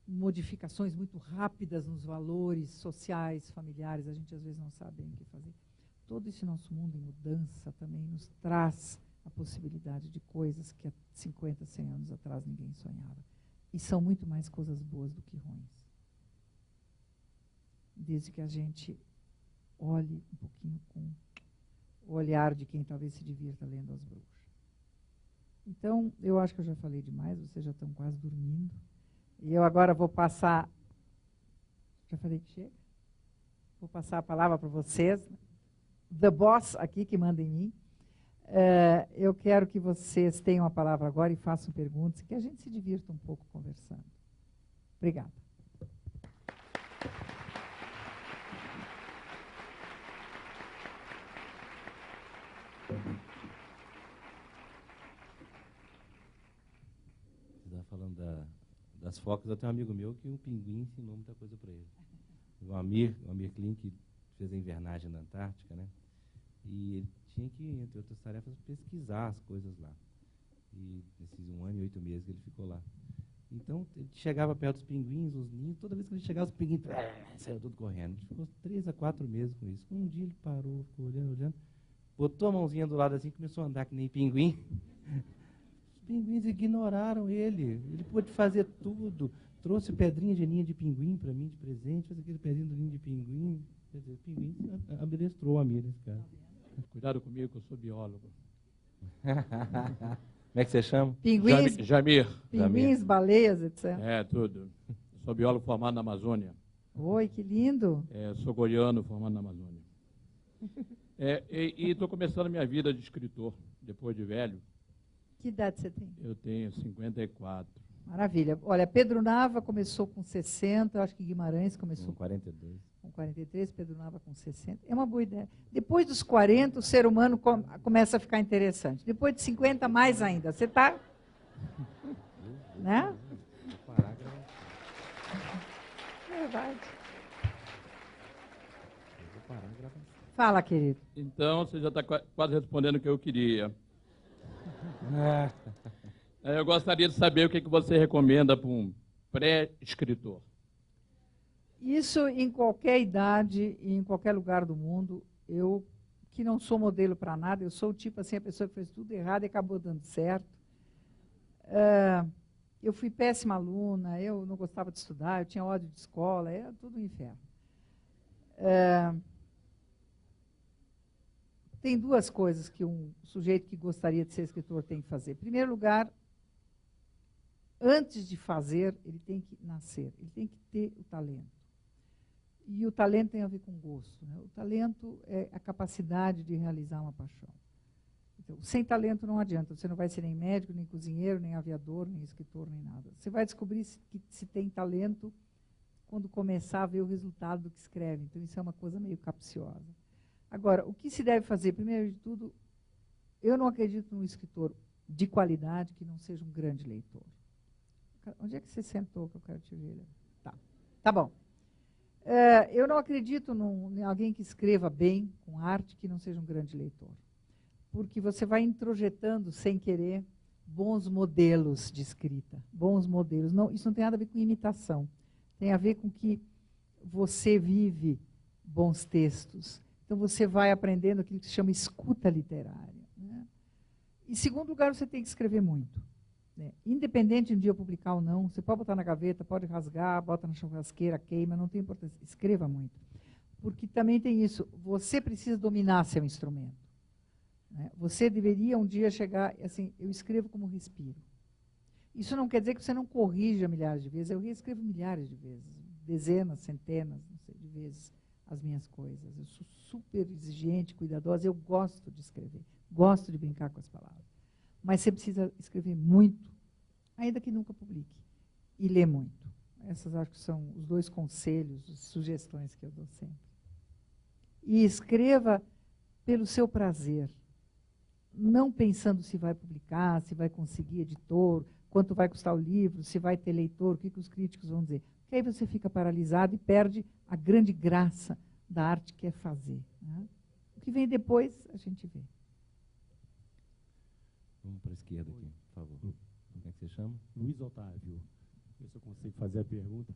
modificações muito rápidas nos valores sociais, familiares, a gente às vezes não sabe bem o que fazer. Todo esse nosso mundo em mudança também nos traz a possibilidade de coisas que há 50, 100 anos atrás ninguém sonhava. E são muito mais coisas boas do que ruins. Desde que a gente olhe um pouquinho com o olhar de quem talvez se divirta lendo As Bruxas. Então, eu acho que eu já falei demais, vocês já estão quase dormindo. E eu agora vou passar... Já falei que chega? Vou passar a palavra para vocês. The boss aqui, que manda em mim. Eu quero que vocês tenham a palavra agora e façam perguntas, que a gente se divirta um pouco conversando. Obrigada. Você estava falando das focas. Eu tenho um amigo meu que um pinguim ensinou muita coisa para ele. O Amir Klink, que fez a invernagem na Antártica, né? E ele tinha que, entre outras tarefas, pesquisar as coisas lá. E nesses 1 ano e 8 meses que ele ficou lá. Então, ele chegava perto dos pinguins, os ninhos, toda vez que ele chegava, os pinguins saiu tudo correndo. Ele ficou 3 a 4 meses com isso. Um dia ele parou, ficou olhando, botou a mãozinha do lado assim e começou a andar que nem pinguim. Os pinguins ignoraram ele. Ele pôde fazer tudo. Trouxe pedrinha de ninho de pinguim para mim de presente, fez aquele pedrinho do ninho de pinguim. Quer dizer, o pinguim abestrou a mim nesse caso. Cuidado comigo, que eu sou biólogo. Como é que você chama? Pinguins, Jamir. pinguins, baleias, etc. É, tudo. Sou biólogo formado na Amazônia. Oi, que lindo. Sou goiano formado na Amazônia. E estou começando a minha vida de escritor, depois de velho. Que idade você tem? Eu tenho 54. Maravilha. Olha, Pedro Nava começou com 60, eu acho que Guimarães começou Com 42. com 43, Pedro Nava com 60. É uma boa ideia. Depois dos 40, o ser humano começa a ficar interessante. Depois de 50, mais ainda. Você está... né? Verdade. Fala, querido. Então, você já está quase respondendo o que eu queria. Eu gostaria de saber o que você recomenda para um pré-escritor. Isso em qualquer idade e em qualquer lugar do mundo. Eu, que não sou modelo para nada, eu sou o tipo assim, a pessoa que fez tudo errado e acabou dando certo. Eu fui péssima aluna, eu não gostava de estudar, eu tinha ódio de escola, era tudo um inferno. Tem duas coisas que um sujeito que gostaria de ser escritor tem que fazer. Em primeiro lugar, antes de fazer, ele tem que nascer, ele tem que ter o talento. E o talento tem a ver com gosto, né? O talento é a capacidade de realizar uma paixão. Então, sem talento não adianta, você não vai ser nem médico, nem cozinheiro, nem aviador, nem escritor, nem nada. Você vai descobrir se tem talento quando começar a ver o resultado do que escreve. Então, isso é uma coisa meio capciosa. Agora, o que se deve fazer? Primeiro de tudo, eu não acredito num escritor de qualidade que não seja um grande leitor. Onde é que você sentou que eu quero te ver? Tá bom. Eu não acredito em alguém que escreva bem, com arte, que não seja um grande leitor. Porque você vai introjetando, sem querer, bons modelos de escrita. Bons modelos. Não, isso não tem nada a ver com imitação. Tem a ver com que você vive bons textos. Então, você vai aprendendo aquilo que se chama escuta literária, né? Em segundo lugar, você tem que escrever muito, né? Independente de um dia publicar ou não, você pode botar na gaveta, pode rasgar, bota na churrasqueira, queima, não tem importância. Escreva muito. Porque também tem isso, você precisa dominar seu instrumento, né? Você deveria um dia chegar, assim, eu escrevo como respiro. Isso não quer dizer que você não corrija milhares de vezes, eu reescrevo milhares de vezes, dezenas, centenas, não sei, de vezes as minhas coisas. Eu sou super exigente, cuidadosa, eu gosto de escrever, gosto de brincar com as palavras. Mas você precisa escrever muito, ainda que nunca publique, e ler muito. Essas acho que são os dois conselhos, as sugestões que eu dou sempre. E escreva pelo seu prazer, não pensando se vai publicar, se vai conseguir editor, quanto vai custar o livro, se vai ter leitor, o que os críticos vão dizer. Porque aí você fica paralisado e perde a grande graça da arte que é fazer, né? O que vem depois, a gente vê. Vamos para a esquerda aqui, por favor. Como é que você chama? Luiz Otávio. Ver se eu consigo fazer a pergunta.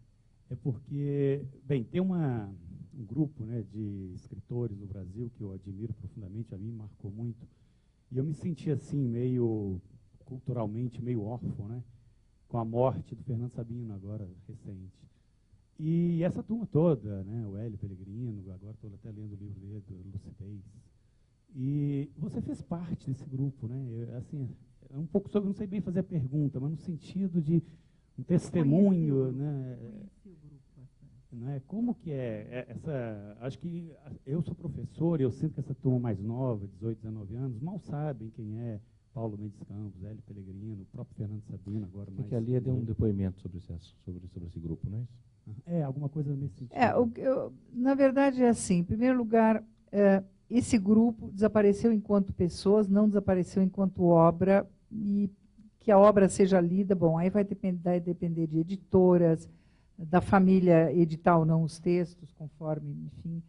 É porque, bem, tem um grupo, né, de escritores no Brasil que eu admiro profundamente, a mim marcou muito. E eu me senti assim, meio culturalmente, meio órfão, né, com a morte do Fernando Sabino, agora recente. E essa turma toda, né, o Hélio Pellegrino, agora estou até lendo o livro dele, do Lucidez. E você fez parte desse grupo, né? Assim, é um pouco sobre, não sei bem fazer a pergunta, mas no sentido de um testemunho, né? Conheci o grupo bastante. Né? Como que é essa... Acho que eu sou professor e eu sinto que essa turma mais nova, 18, 19 anos, mal sabem quem é Paulo Mendes Campos, Hélio Pellegrino, o próprio Fernando Sabino, agora mais... Porque a Lia deu um depoimento sobre esse grupo, não é isso? Alguma coisa nesse sentido. Na verdade, é assim. Em primeiro lugar, esse grupo desapareceu enquanto pessoas, não desapareceu enquanto obra, e que a obra seja lida, bom, aí vai depender de editoras, da família editar ou não os textos, conforme, enfim,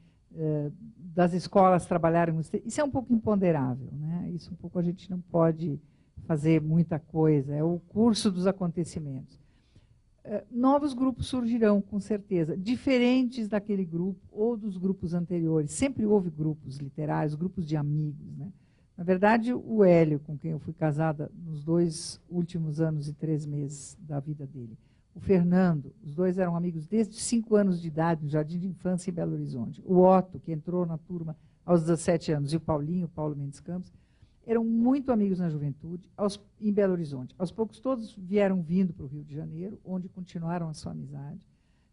das escolas trabalharem os textos. Isso é um pouco imponderável, né? Isso um pouco a gente não pode fazer muita coisa, é o curso dos acontecimentos. Novos grupos surgirão, com certeza, diferentes daquele grupo ou dos grupos anteriores. Sempre houve grupos literários, grupos de amigos, né? Na verdade, o Hélio, com quem eu fui casada nos 2 últimos anos e 3 meses da vida dele, o Fernando, os dois eram amigos desde 5 anos de idade, no Jardim de Infância em Belo Horizonte. O Otto, que entrou na turma aos 17 anos, e o Paulinho, o Paulo Mendes Campos, eram muito amigos na juventude, em Belo Horizonte. Aos poucos, todos vieram vindo para o Rio de Janeiro, onde continuaram a sua amizade.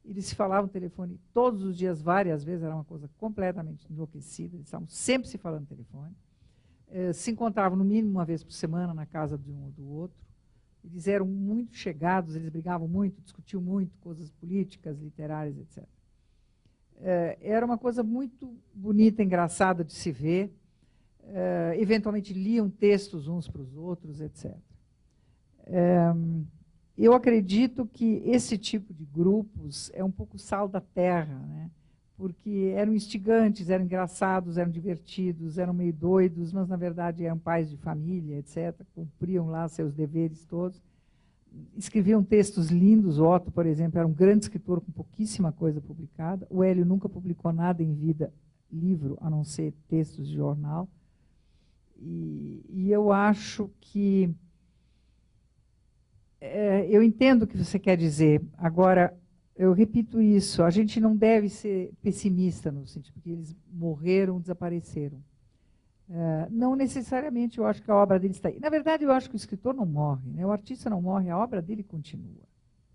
Eles se falavam no telefone todos os dias, várias vezes, era uma coisa completamente enlouquecida, eles estavam sempre se falando no telefone. Se encontravam, no mínimo, uma vez por semana na casa de um ou do outro. Eles eram muito chegados, eles brigavam muito, discutiam muito coisas políticas, literárias, etc. Era uma coisa muito bonita, engraçada de se ver. Eventualmente liam textos uns para os outros, etc. Eu acredito que esse tipo de grupos é um pouco sal da terra, né? Porque eram instigantes, eram engraçados, eram divertidos, eram meio doidos, mas, na verdade, eram pais de família, etc., cumpriam lá seus deveres todos. Escreviam textos lindos. O Otto, por exemplo, era um grande escritor com pouquíssima coisa publicada. O Hélio nunca publicou nada em vida, livro, a não ser textos de jornal. E eu acho que... eu entendo o que você quer dizer. Agora, eu repito isso, a gente não deve ser pessimista no sentido que eles morreram, desapareceram. Não necessariamente eu acho que a obra deles está aí. Na verdade, eu acho que o escritor não morre, né? O artista não morre, a obra dele continua.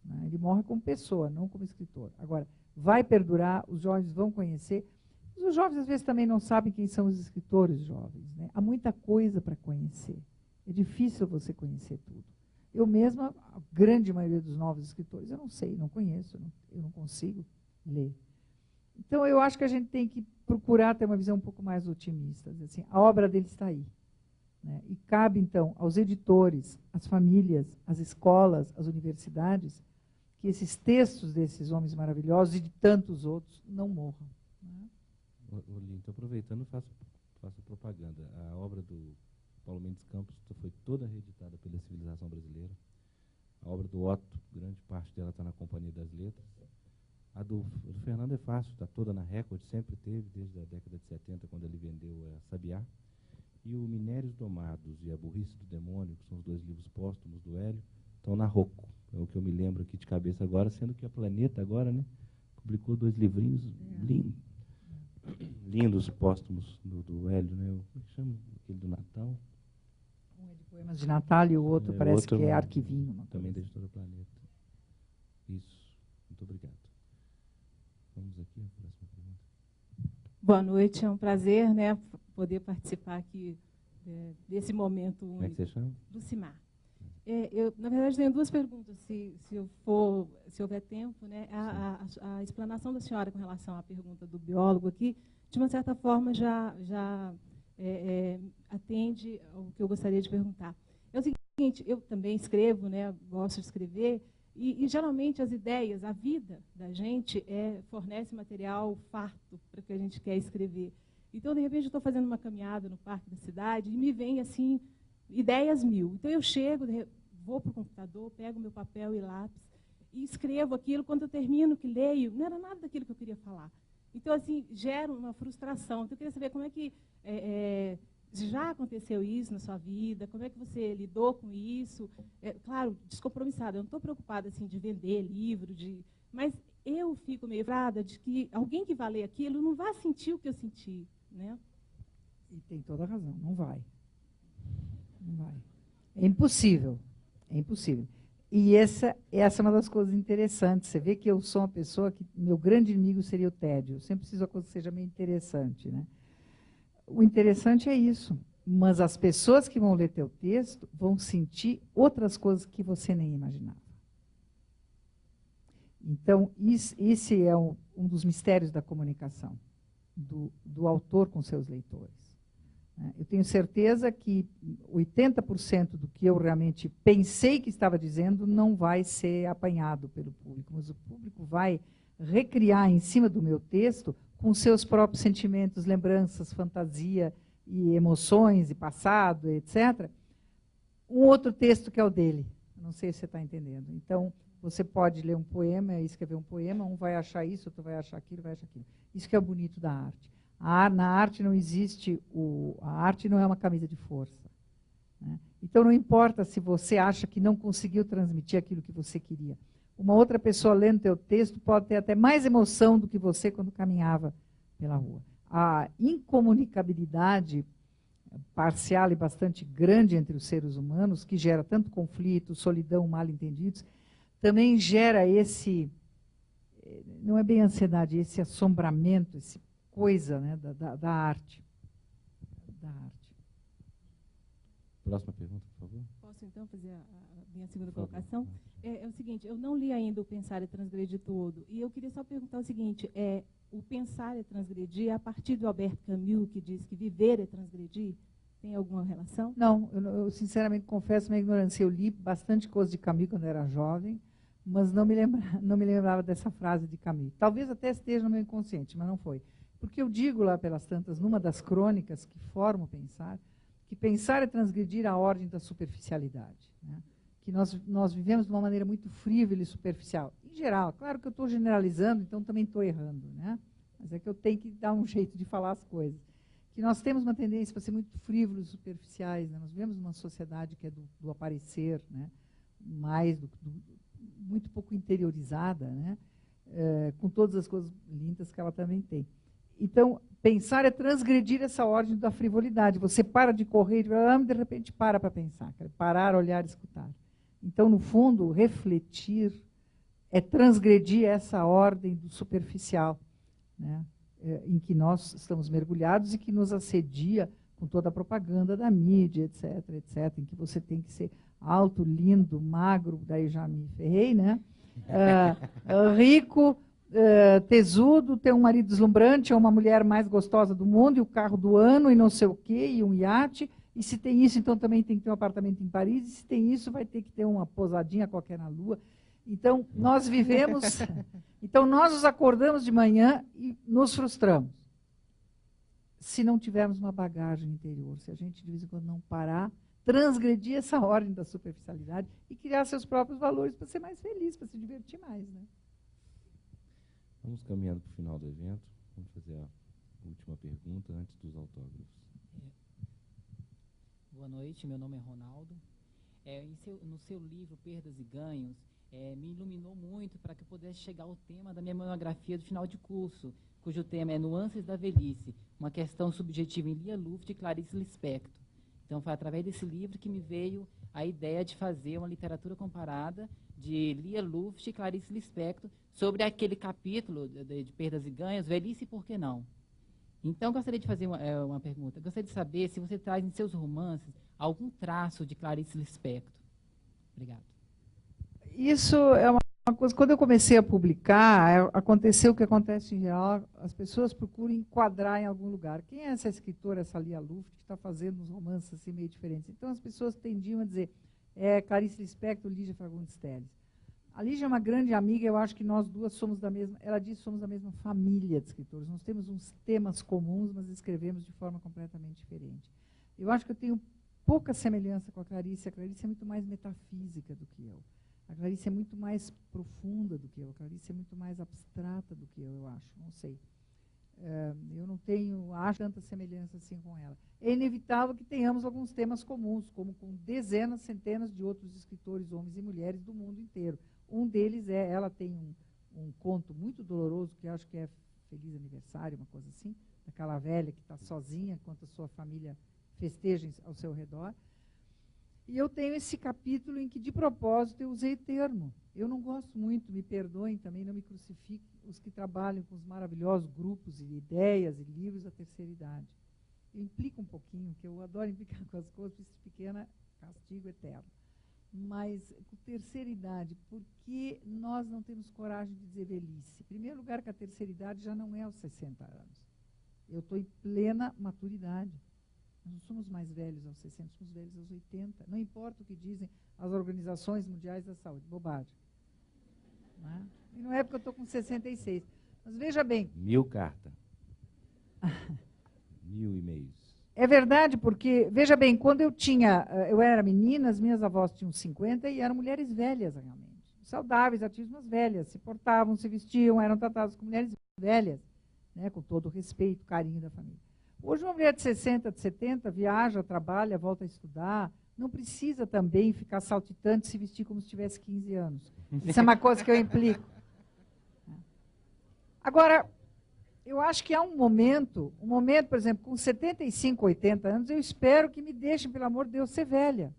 Né? Ele morre como pessoa, não como escritor. Agora, vai perdurar, os jovens vão conhecer. Os jovens, às vezes, também não sabem quem são os escritores jovens. Né? Há muita coisa para conhecer. É difícil você conhecer tudo. Eu mesma, a grande maioria dos novos escritores, eu não sei, não conheço, eu não consigo ler. Então, eu acho que a gente tem que procurar ter uma visão um pouco mais otimista. Assim, a obra dele está aí. Né? E cabe, então, aos editores, às famílias, às escolas, às universidades, que esses textos desses homens maravilhosos e de tantos outros não morram. Né? Então, aproveitando, faço propaganda. A obra do Paulo Mendes Campos foi toda reeditada pela Civilização Brasileira. A obra do Otto, grande parte dela está na Companhia das Letras. A do Fernando é fácil, está toda na Record, sempre teve, desde a década de 70, quando ele vendeu a Sabiá. E o Minérios Domados e a Burrice do Demônio, que são os 2 livros póstumos do Hélio, estão na Rocco. É o que eu me lembro aqui de cabeça agora, sendo que a Planeta agora, né, publicou 2 livrinhos lindos póstumos do Hélio, né? Como é que chama? Aquele do Natal. Um é de Poemas de Natal e o outro parece que é Arquivinho. Também da Editora Planeta. Isso. Muito obrigado. Vamos aqui, a próxima pergunta. Boa noite, é um prazer, né, poder participar aqui desse momento único. Como é que você chama? Lucimar. Eu, na verdade, tenho 2 perguntas, se houver tempo. Né? A explanação da senhora com relação à pergunta do biólogo aqui, de uma certa forma, já atende ao que eu gostaria de perguntar. É o seguinte, eu também escrevo, né, gosto de escrever, e geralmente as ideias, a vida da gente fornece material farto para o que a gente quer escrever. Então, de repente, eu estou fazendo uma caminhada no parque da cidade e me vem, assim, ideias mil. Então, eu chego, vou para o computador, pego meu papel e lápis e escrevo aquilo. Quando eu termino, que leio, não era nada daquilo que eu queria falar. Então, assim, gera uma frustração. Então, eu queria saber como é que já aconteceu isso na sua vida, como é que você lidou com isso. Claro, descompromissada, eu não estou preocupada assim, de vender livro, mas eu fico meio frustrada de que alguém que vai ler aquilo não vai sentir o que eu senti. Né? E tem toda a razão, não vai. Não vai. É impossível. É impossível. E essa é uma das coisas interessantes. Você vê que eu sou uma pessoa que meu grande inimigo seria o tédio. Eu sempre preciso uma coisa que seja meio interessante. Né? O interessante é isso. Mas as pessoas que vão ler teu texto vão sentir outras coisas que você nem imaginava. Então, esse é um dos mistérios da comunicação, do autor com seus leitores. Eu tenho certeza que 80% do que eu realmente pensei que estava dizendo não vai ser apanhado pelo público, mas o público vai recriar em cima do meu texto, com seus próprios sentimentos, lembranças, fantasia e emoções e passado, etc., um outro texto que é o dele. Não sei se você está entendendo. Então, você pode ler um poema e escrever um poema, um vai achar isso, outro vai achar aquilo, vai achar aquilo. Isso que é o bonito da arte. Na arte não existe, a arte não é uma camisa de força. Né? Então, não importa se você acha que não conseguiu transmitir aquilo que você queria. Uma outra pessoa lendo teu texto pode ter até mais emoção do que você quando caminhava pela rua. a incomunicabilidade parcial e bastante grande entre os seres humanos, que gera tanto conflito, solidão, mal-entendidos, também gera esse, não é bem ansiedade, esse assombramento, esse coisa, né, da arte. Da arte. Próxima pergunta, por favor. Posso, então, fazer a minha segunda colocação? É o seguinte, eu não li ainda o Pensar e Transgredir todo, e eu queria só perguntar o seguinte, o Pensar e Transgredir é a partir do Albert Camus, que diz que viver é transgredir? Tem alguma relação? Não, eu sinceramente confesso minha ignorância. Eu li bastante coisa de Camus quando era jovem, mas não me lembrava dessa frase de Camus. Talvez até esteja no meu inconsciente, mas não foi. Porque eu digo lá pelas tantas, numa das crônicas que formam o Pensar, que pensar é transgredir a ordem da superficialidade, né? Que nós vivemos de uma maneira muito frívola e superficial. Em geral, claro que eu estou generalizando, então também estou errando, né? Mas é que eu tenho que dar um jeito de falar as coisas. Que nós temos uma tendência para ser muito frívolos e superficiais, né? Nós vivemos numa sociedade que é do aparecer, né? Mais muito pouco interiorizada, né? Com todas as coisas lindas que ela também tem. Então, pensar é transgredir essa ordem da frivolidade. Você para de correr e de repente para pensar. Parar, olhar, escutar. Então, no fundo, refletir é transgredir essa ordem do superficial, né? Em que nós estamos mergulhados e que nos assedia com toda a propaganda da mídia, etc., etc., em que você tem que ser alto, lindo, magro, daí já me ferrei, né? Rico, tesudo, ter um marido deslumbrante, ou uma mulher mais gostosa do mundo, e o carro do ano, e não sei o quê, e um iate. E se tem isso, então também tem que ter um apartamento em Paris, e se tem isso, vai ter que ter uma pousadinha qualquer na Lua. Então, nós vivemos... Então, nós nos acordamos de manhã e nos frustramos. Se não tivermos uma bagagem interior, se a gente, de vez em quando, não parar, transgredir essa ordem da superficialidade e criar seus próprios valores para ser mais feliz, para se divertir mais, né? Vamos caminhando para o final do evento. Vamos fazer a última pergunta antes dos autógrafos. Boa noite, meu nome é Ronaldo. No seu livro, Perdas e Ganhos, me iluminou muito para que eu pudesse chegar ao tema da minha monografia do final de curso, cujo tema é Nuances da Velhice, uma questão subjetiva em Lia Luft e Clarice Lispector. Então, foi através desse livro que me veio a ideia de fazer uma literatura comparada de Lia Luft e Clarice Lispector sobre aquele capítulo de Perdas e Ganhos, Velhice e Por que Não? Então, gostaria de fazer uma pergunta. Gostaria de saber se você traz em seus romances algum traço de Clarice Lispector. Obrigado. Isso é uma coisa, quando eu comecei a publicar, aconteceu o que acontece em geral, as pessoas procuram enquadrar em algum lugar. Quem é essa escritora, essa Lia Luft, que está fazendo uns romances assim meio diferentes? Então as pessoas tendiam a dizer, Clarice Lispector, Lígia Fagundes Telles. A Lígia é uma grande amiga, eu acho que nós duas somos da mesma, ela diz que somos da mesma família de escritores. Nós temos uns temas comuns, mas escrevemos de forma completamente diferente. Eu acho que eu tenho pouca semelhança com a Clarice é muito mais metafísica do que eu. A Clarice é muito mais profunda do que eu. A Clarice é muito mais abstrata do que eu acho. Não sei. Eu não acho tanta semelhança assim com ela. É inevitável que tenhamos alguns temas comuns, como com dezenas, centenas de outros escritores, homens e mulheres do mundo inteiro. Um deles ela tem um conto muito doloroso, que acho que é Feliz Aniversário, uma coisa assim, daquela velha que está sozinha, enquanto a sua família festeja ao seu redor. E eu tenho esse capítulo em que, de propósito, eu usei termo. Eu não gosto muito, me perdoem também, não me crucifiquem, os que trabalham com os maravilhosos grupos e ideias e livros da terceira idade. Eu implico um pouquinho, que eu adoro implicar com as coisas, por isso pequena, castigo eterno. Mas, com terceira idade, por que nós não temos coragem de dizer velhice? Em primeiro lugar, que a terceira idade já não é aos 60 anos. Eu estou em plena maturidade. Nós não somos mais velhos aos 60, somos velhos aos 80. Não importa o que dizem as organizações mundiais da saúde. Bobagem. Não é? E não é porque eu estou com 66. Mas veja bem... 1000 cartas. 1000 e-mails. É verdade, porque, veja bem, quando eu era menina, as minhas avós tinham 50 e eram mulheres velhas, realmente. Saudáveis, ativas, mas velhas. Se portavam, se vestiam, eram tratadas como mulheres velhas, né, com todo o respeito, carinho da família. Hoje, uma mulher de 60, de 70, viaja, trabalha, volta a estudar, não precisa também ficar saltitante e se vestir como se tivesse 15 anos. Isso é uma coisa que eu implico. Agora, eu acho que há um momento, por exemplo, com 75, 80 anos, eu espero que me deixem, pelo amor de Deus, ser velha.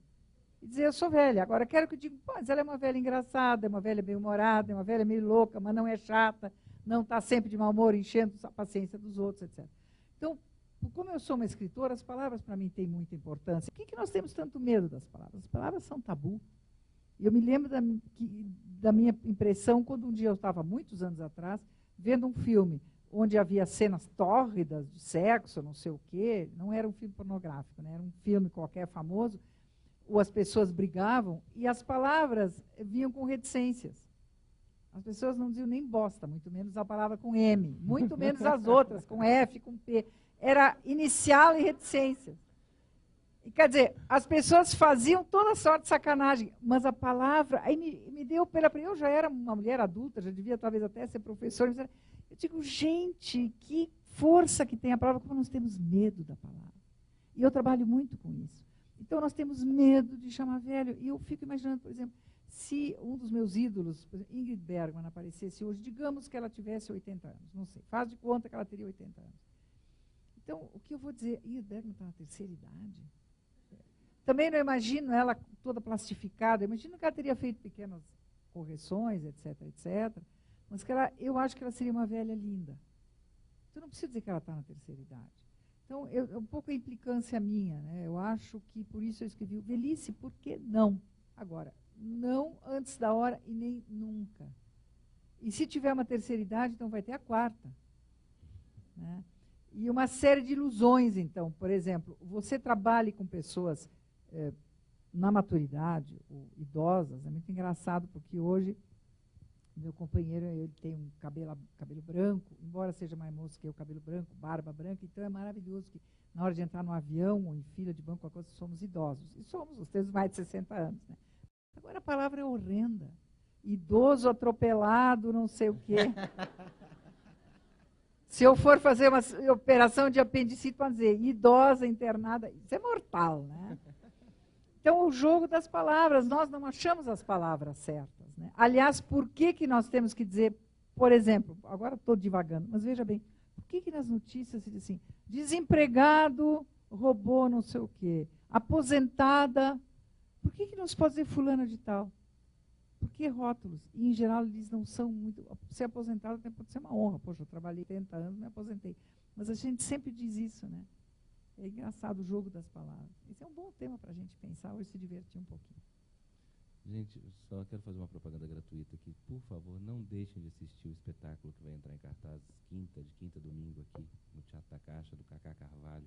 E dizer, eu sou velha. Agora, quero que eu diga, mas ela é uma velha engraçada, é uma velha bem-humorada, é uma velha meio louca, mas não é chata, não está sempre de mau humor, enchendo a paciência dos outros, etc. Então, como eu sou uma escritora, as palavras para mim têm muita importância. Por que nós temos tanto medo das palavras? As palavras são tabu. Eu me lembro da minha impressão quando um dia eu estava, muitos anos atrás, vendo um filme onde havia cenas tórridas de sexo, não sei o quê. Não era um filme pornográfico, né? Era um filme qualquer famoso, ou as pessoas brigavam e as palavras vinham com reticências. As pessoas não diziam nem bosta, muito menos a palavra com M, muito menos as outras, com F, com P. Era inicial e reticências. E, quer dizer, as pessoas faziam toda sorte de sacanagem, mas a palavra, aí me deu pela primeira, eu já era uma mulher adulta, já devia talvez até ser professora, eu digo, gente, que força que tem a palavra, como nós temos medo da palavra. E eu trabalho muito com isso. Então, nós temos medo de chamar velho, e eu fico imaginando, por exemplo, se um dos meus ídolos, por exemplo, Ingrid Bergman, aparecesse hoje, digamos que ela tivesse 80 anos, não sei, faz de conta que ela teria 80 anos. Então, o que eu vou dizer, Ingrid Bergman está na terceira idade? Também não imagino ela toda plastificada, imagino que ela teria feito pequenas correções, etc., etc., mas que eu acho que ela seria uma velha linda. Então, não preciso dizer que ela está na terceira idade. Então, é um pouco a implicância minha, né? Eu acho que, por isso eu escrevi velhice, por que não? Agora, não antes da hora e nem nunca. E se tiver uma terceira idade, então vai ter a quarta. Né? E uma série de ilusões, então. Por exemplo, você trabalhe com pessoas na maturidade, ou idosas, é muito engraçado, porque hoje meu companheiro ele tem um cabelo branco, embora seja mais moço que eu, cabelo branco, barba branca, então é maravilhoso que na hora de entrar no avião ou em fila de banco, somos idosos. E somos, nós temos mais de 60 anos. Né? Agora a palavra é horrenda. Idoso, atropelado, não sei o quê. Se eu for fazer uma operação de apendicite, pode dizer idosa, internada, isso é mortal, né? Então, o jogo das palavras, nós não achamos as palavras certas. Né? Aliás, por que nós temos que dizer, por exemplo, agora estou divagando, mas veja bem, por que nas notícias se diz assim, desempregado roubou não sei o quê, aposentada, por que não se pode dizer fulana de tal? Por que rótulos? E, em geral, eles não são muito... Ser aposentado pode ser uma honra. Poxa, eu trabalhei 30 anos, me aposentei. Mas a gente sempre diz isso, né? É engraçado o jogo das palavras. Esse é um bom tema para a gente pensar hoje, se divertir um pouquinho. Gente, só quero fazer uma propaganda gratuita aqui. Por favor, não deixem de assistir o espetáculo que vai entrar em cartaz de quinta a domingo aqui, no Teatro da Caixa, do Cacá Carvalho.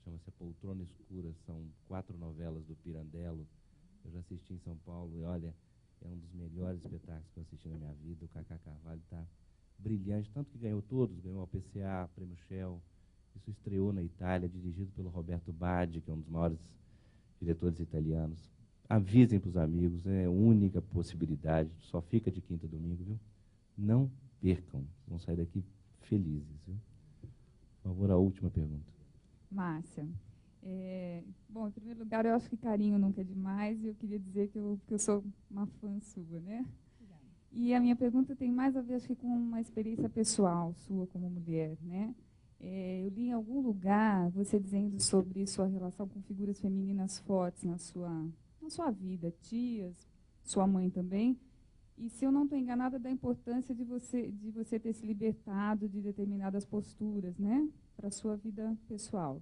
Chama-se A Poltrona Escura. São 4 novelas do Pirandello. Eu já assisti em São Paulo e, olha, é um dos melhores espetáculos que eu assisti na minha vida. O Cacá Carvalho está brilhante, tanto que ganhou todos, ganhou o PCA, Prêmio Shell. Isso estreou na Itália, dirigido pelo Roberto Badi, que é um dos maiores diretores italianos. Avisem para os amigos, é a única possibilidade, só fica de quinta a domingo, viu? Não percam, vão sair daqui felizes, viu? Por favor, a última pergunta. Márcia. Bom, em primeiro lugar, eu acho que carinho nunca é demais, e eu queria dizer que eu sou uma fã sua, né? E a minha pergunta tem mais a ver, acho que, com uma experiência pessoal sua como mulher, né? Eu li em algum lugar você dizendo sobre sua relação com figuras femininas fortes na sua vida, tias, sua mãe também, e se eu não estou enganada da importância de você ter se libertado de determinadas posturas, né, para a sua vida pessoal.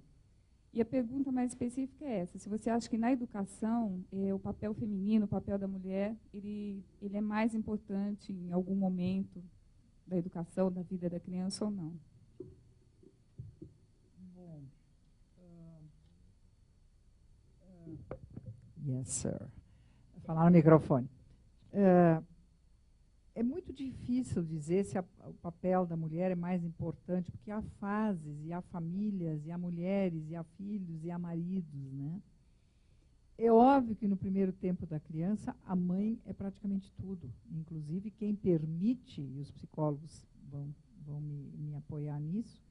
E a pergunta mais específica é essa, se você acha que na educação o papel feminino, o papel da mulher, ele é mais importante em algum momento da educação, da vida da criança ou não. Yes, sir. Vou falar no microfone. É muito difícil dizer se o papel da mulher é mais importante, porque há fases, e há famílias, e há mulheres, e há filhos, e há maridos, né? É óbvio que no primeiro tempo da criança, a mãe é praticamente tudo. Inclusive, quem permite, e os psicólogos vão me apoiar nisso,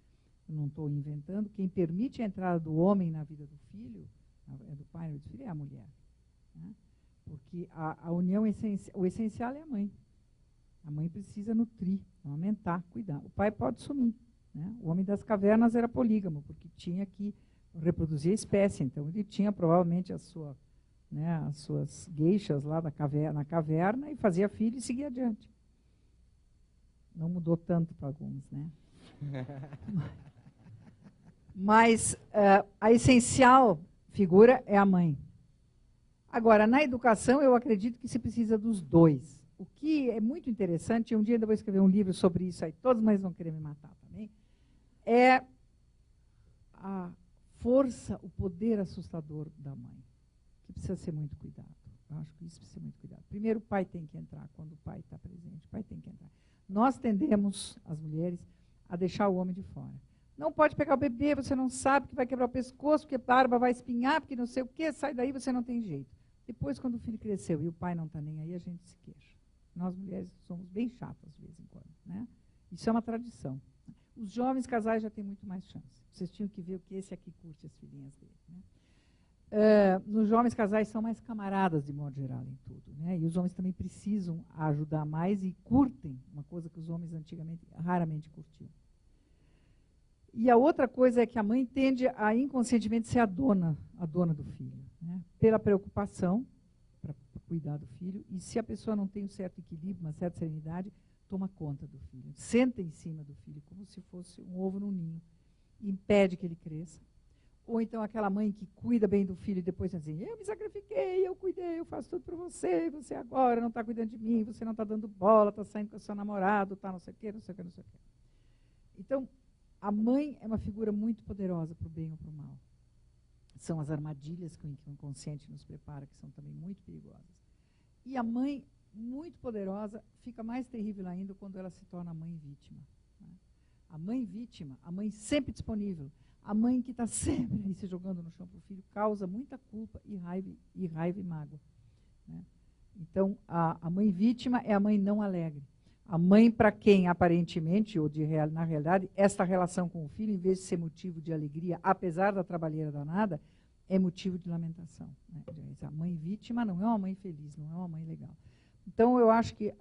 eu não estou inventando, quem permite a entrada do homem na vida do filho, do pai e do filho, é a mulher. Né? Porque a união, o essencial é a mãe. A mãe precisa nutrir, amamentar, cuidar. O pai pode sumir, né? O homem das cavernas era polígamo, porque tinha que reproduzir a espécie. Então, ele tinha provavelmente as suas gueixas lá na caverna e fazia filho e seguia adiante. Não mudou tanto para alguns, né? Mas a essencial figura é a mãe. Agora, na educação, eu acredito que se precisa dos dois. O que é muito interessante, um dia eu vou escrever um livro sobre isso aí, todos mais vão querer me matar também, é a força, o poder assustador da mãe, que precisa ser muito cuidado. Eu acho que isso precisa ser muito cuidado. Primeiro, o pai tem que entrar, quando o pai está presente, o pai tem que entrar. Nós tendemos, as mulheres, a deixar o homem de fora. Não pode pegar o bebê, você não sabe que vai quebrar o pescoço, porque a barba vai espinhar, porque não sei o quê, sai daí, você não tem jeito. Depois, quando o filho cresceu e o pai não está nem aí, a gente se queixa. Nós, mulheres, somos bem chatas de vez em quando, né? Isso é uma tradição. Os jovens casais já têm muito mais chance. Vocês tinham que ver o que esse aqui curte as filhinhas dele, né? Os jovens casais são mais camaradas, de modo geral, em tudo, né? E os homens também precisam ajudar mais e curtem, uma coisa que os homens antigamente raramente curtiam. E a outra coisa é que a mãe tende a inconscientemente ser a dona do filho, né? Pela preocupação, para cuidar do filho, e se a pessoa não tem um certo equilíbrio, uma certa serenidade, toma conta do filho, senta em cima do filho, como se fosse um ovo no ninho, impede que ele cresça. Ou então aquela mãe que cuida bem do filho e depois diz assim, eu me sacrifiquei, eu cuidei, eu faço tudo para você, você agora não está cuidando de mim, você não está dando bola, está saindo com o seu namorado, está não sei o quê, não sei o quê, não sei o quê. Então, a mãe é uma figura muito poderosa para o bem ou para o mal. São as armadilhas que o inconsciente nos prepara, que são também muito perigosas. E a mãe, muito poderosa, fica mais terrível ainda quando ela se torna mãe vítima, né? A mãe vítima, a mãe sempre disponível, a mãe que está sempre aí se jogando no chão para o filho, causa muita culpa e raiva e mágoa, né? Então, a mãe vítima é a mãe não alegre. A mãe para quem, aparentemente, ou na realidade, esta relação com o filho, em vez de ser motivo de alegria, apesar da trabalheira danada, é motivo de lamentação, né? A mãe vítima não é uma mãe feliz, não é uma mãe legal. Então, eu acho que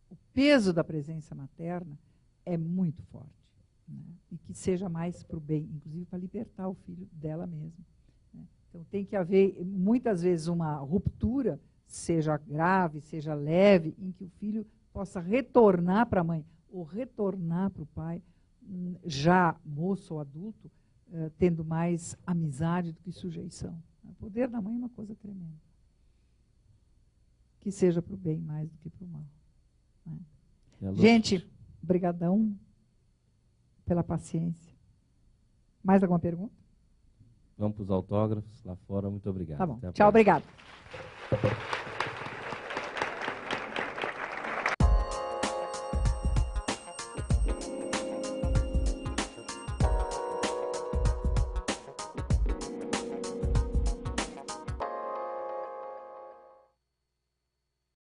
o peso da presença materna é muito forte, né? E que seja mais para o bem, inclusive para libertar o filho dela mesma, né? Então, tem que haver, muitas vezes, uma ruptura, seja grave, seja leve, em que o filho possa retornar para a mãe ou retornar para o pai, já moço ou adulto, tendo mais amizade do que sujeição. O poder da mãe é uma coisa tremenda. Que seja para o bem mais do que para o mal, né? Gente, brigadão pela paciência. Mais alguma pergunta? Vamos para os autógrafos lá fora. Muito obrigado. Tá bom. Tchau, obrigado.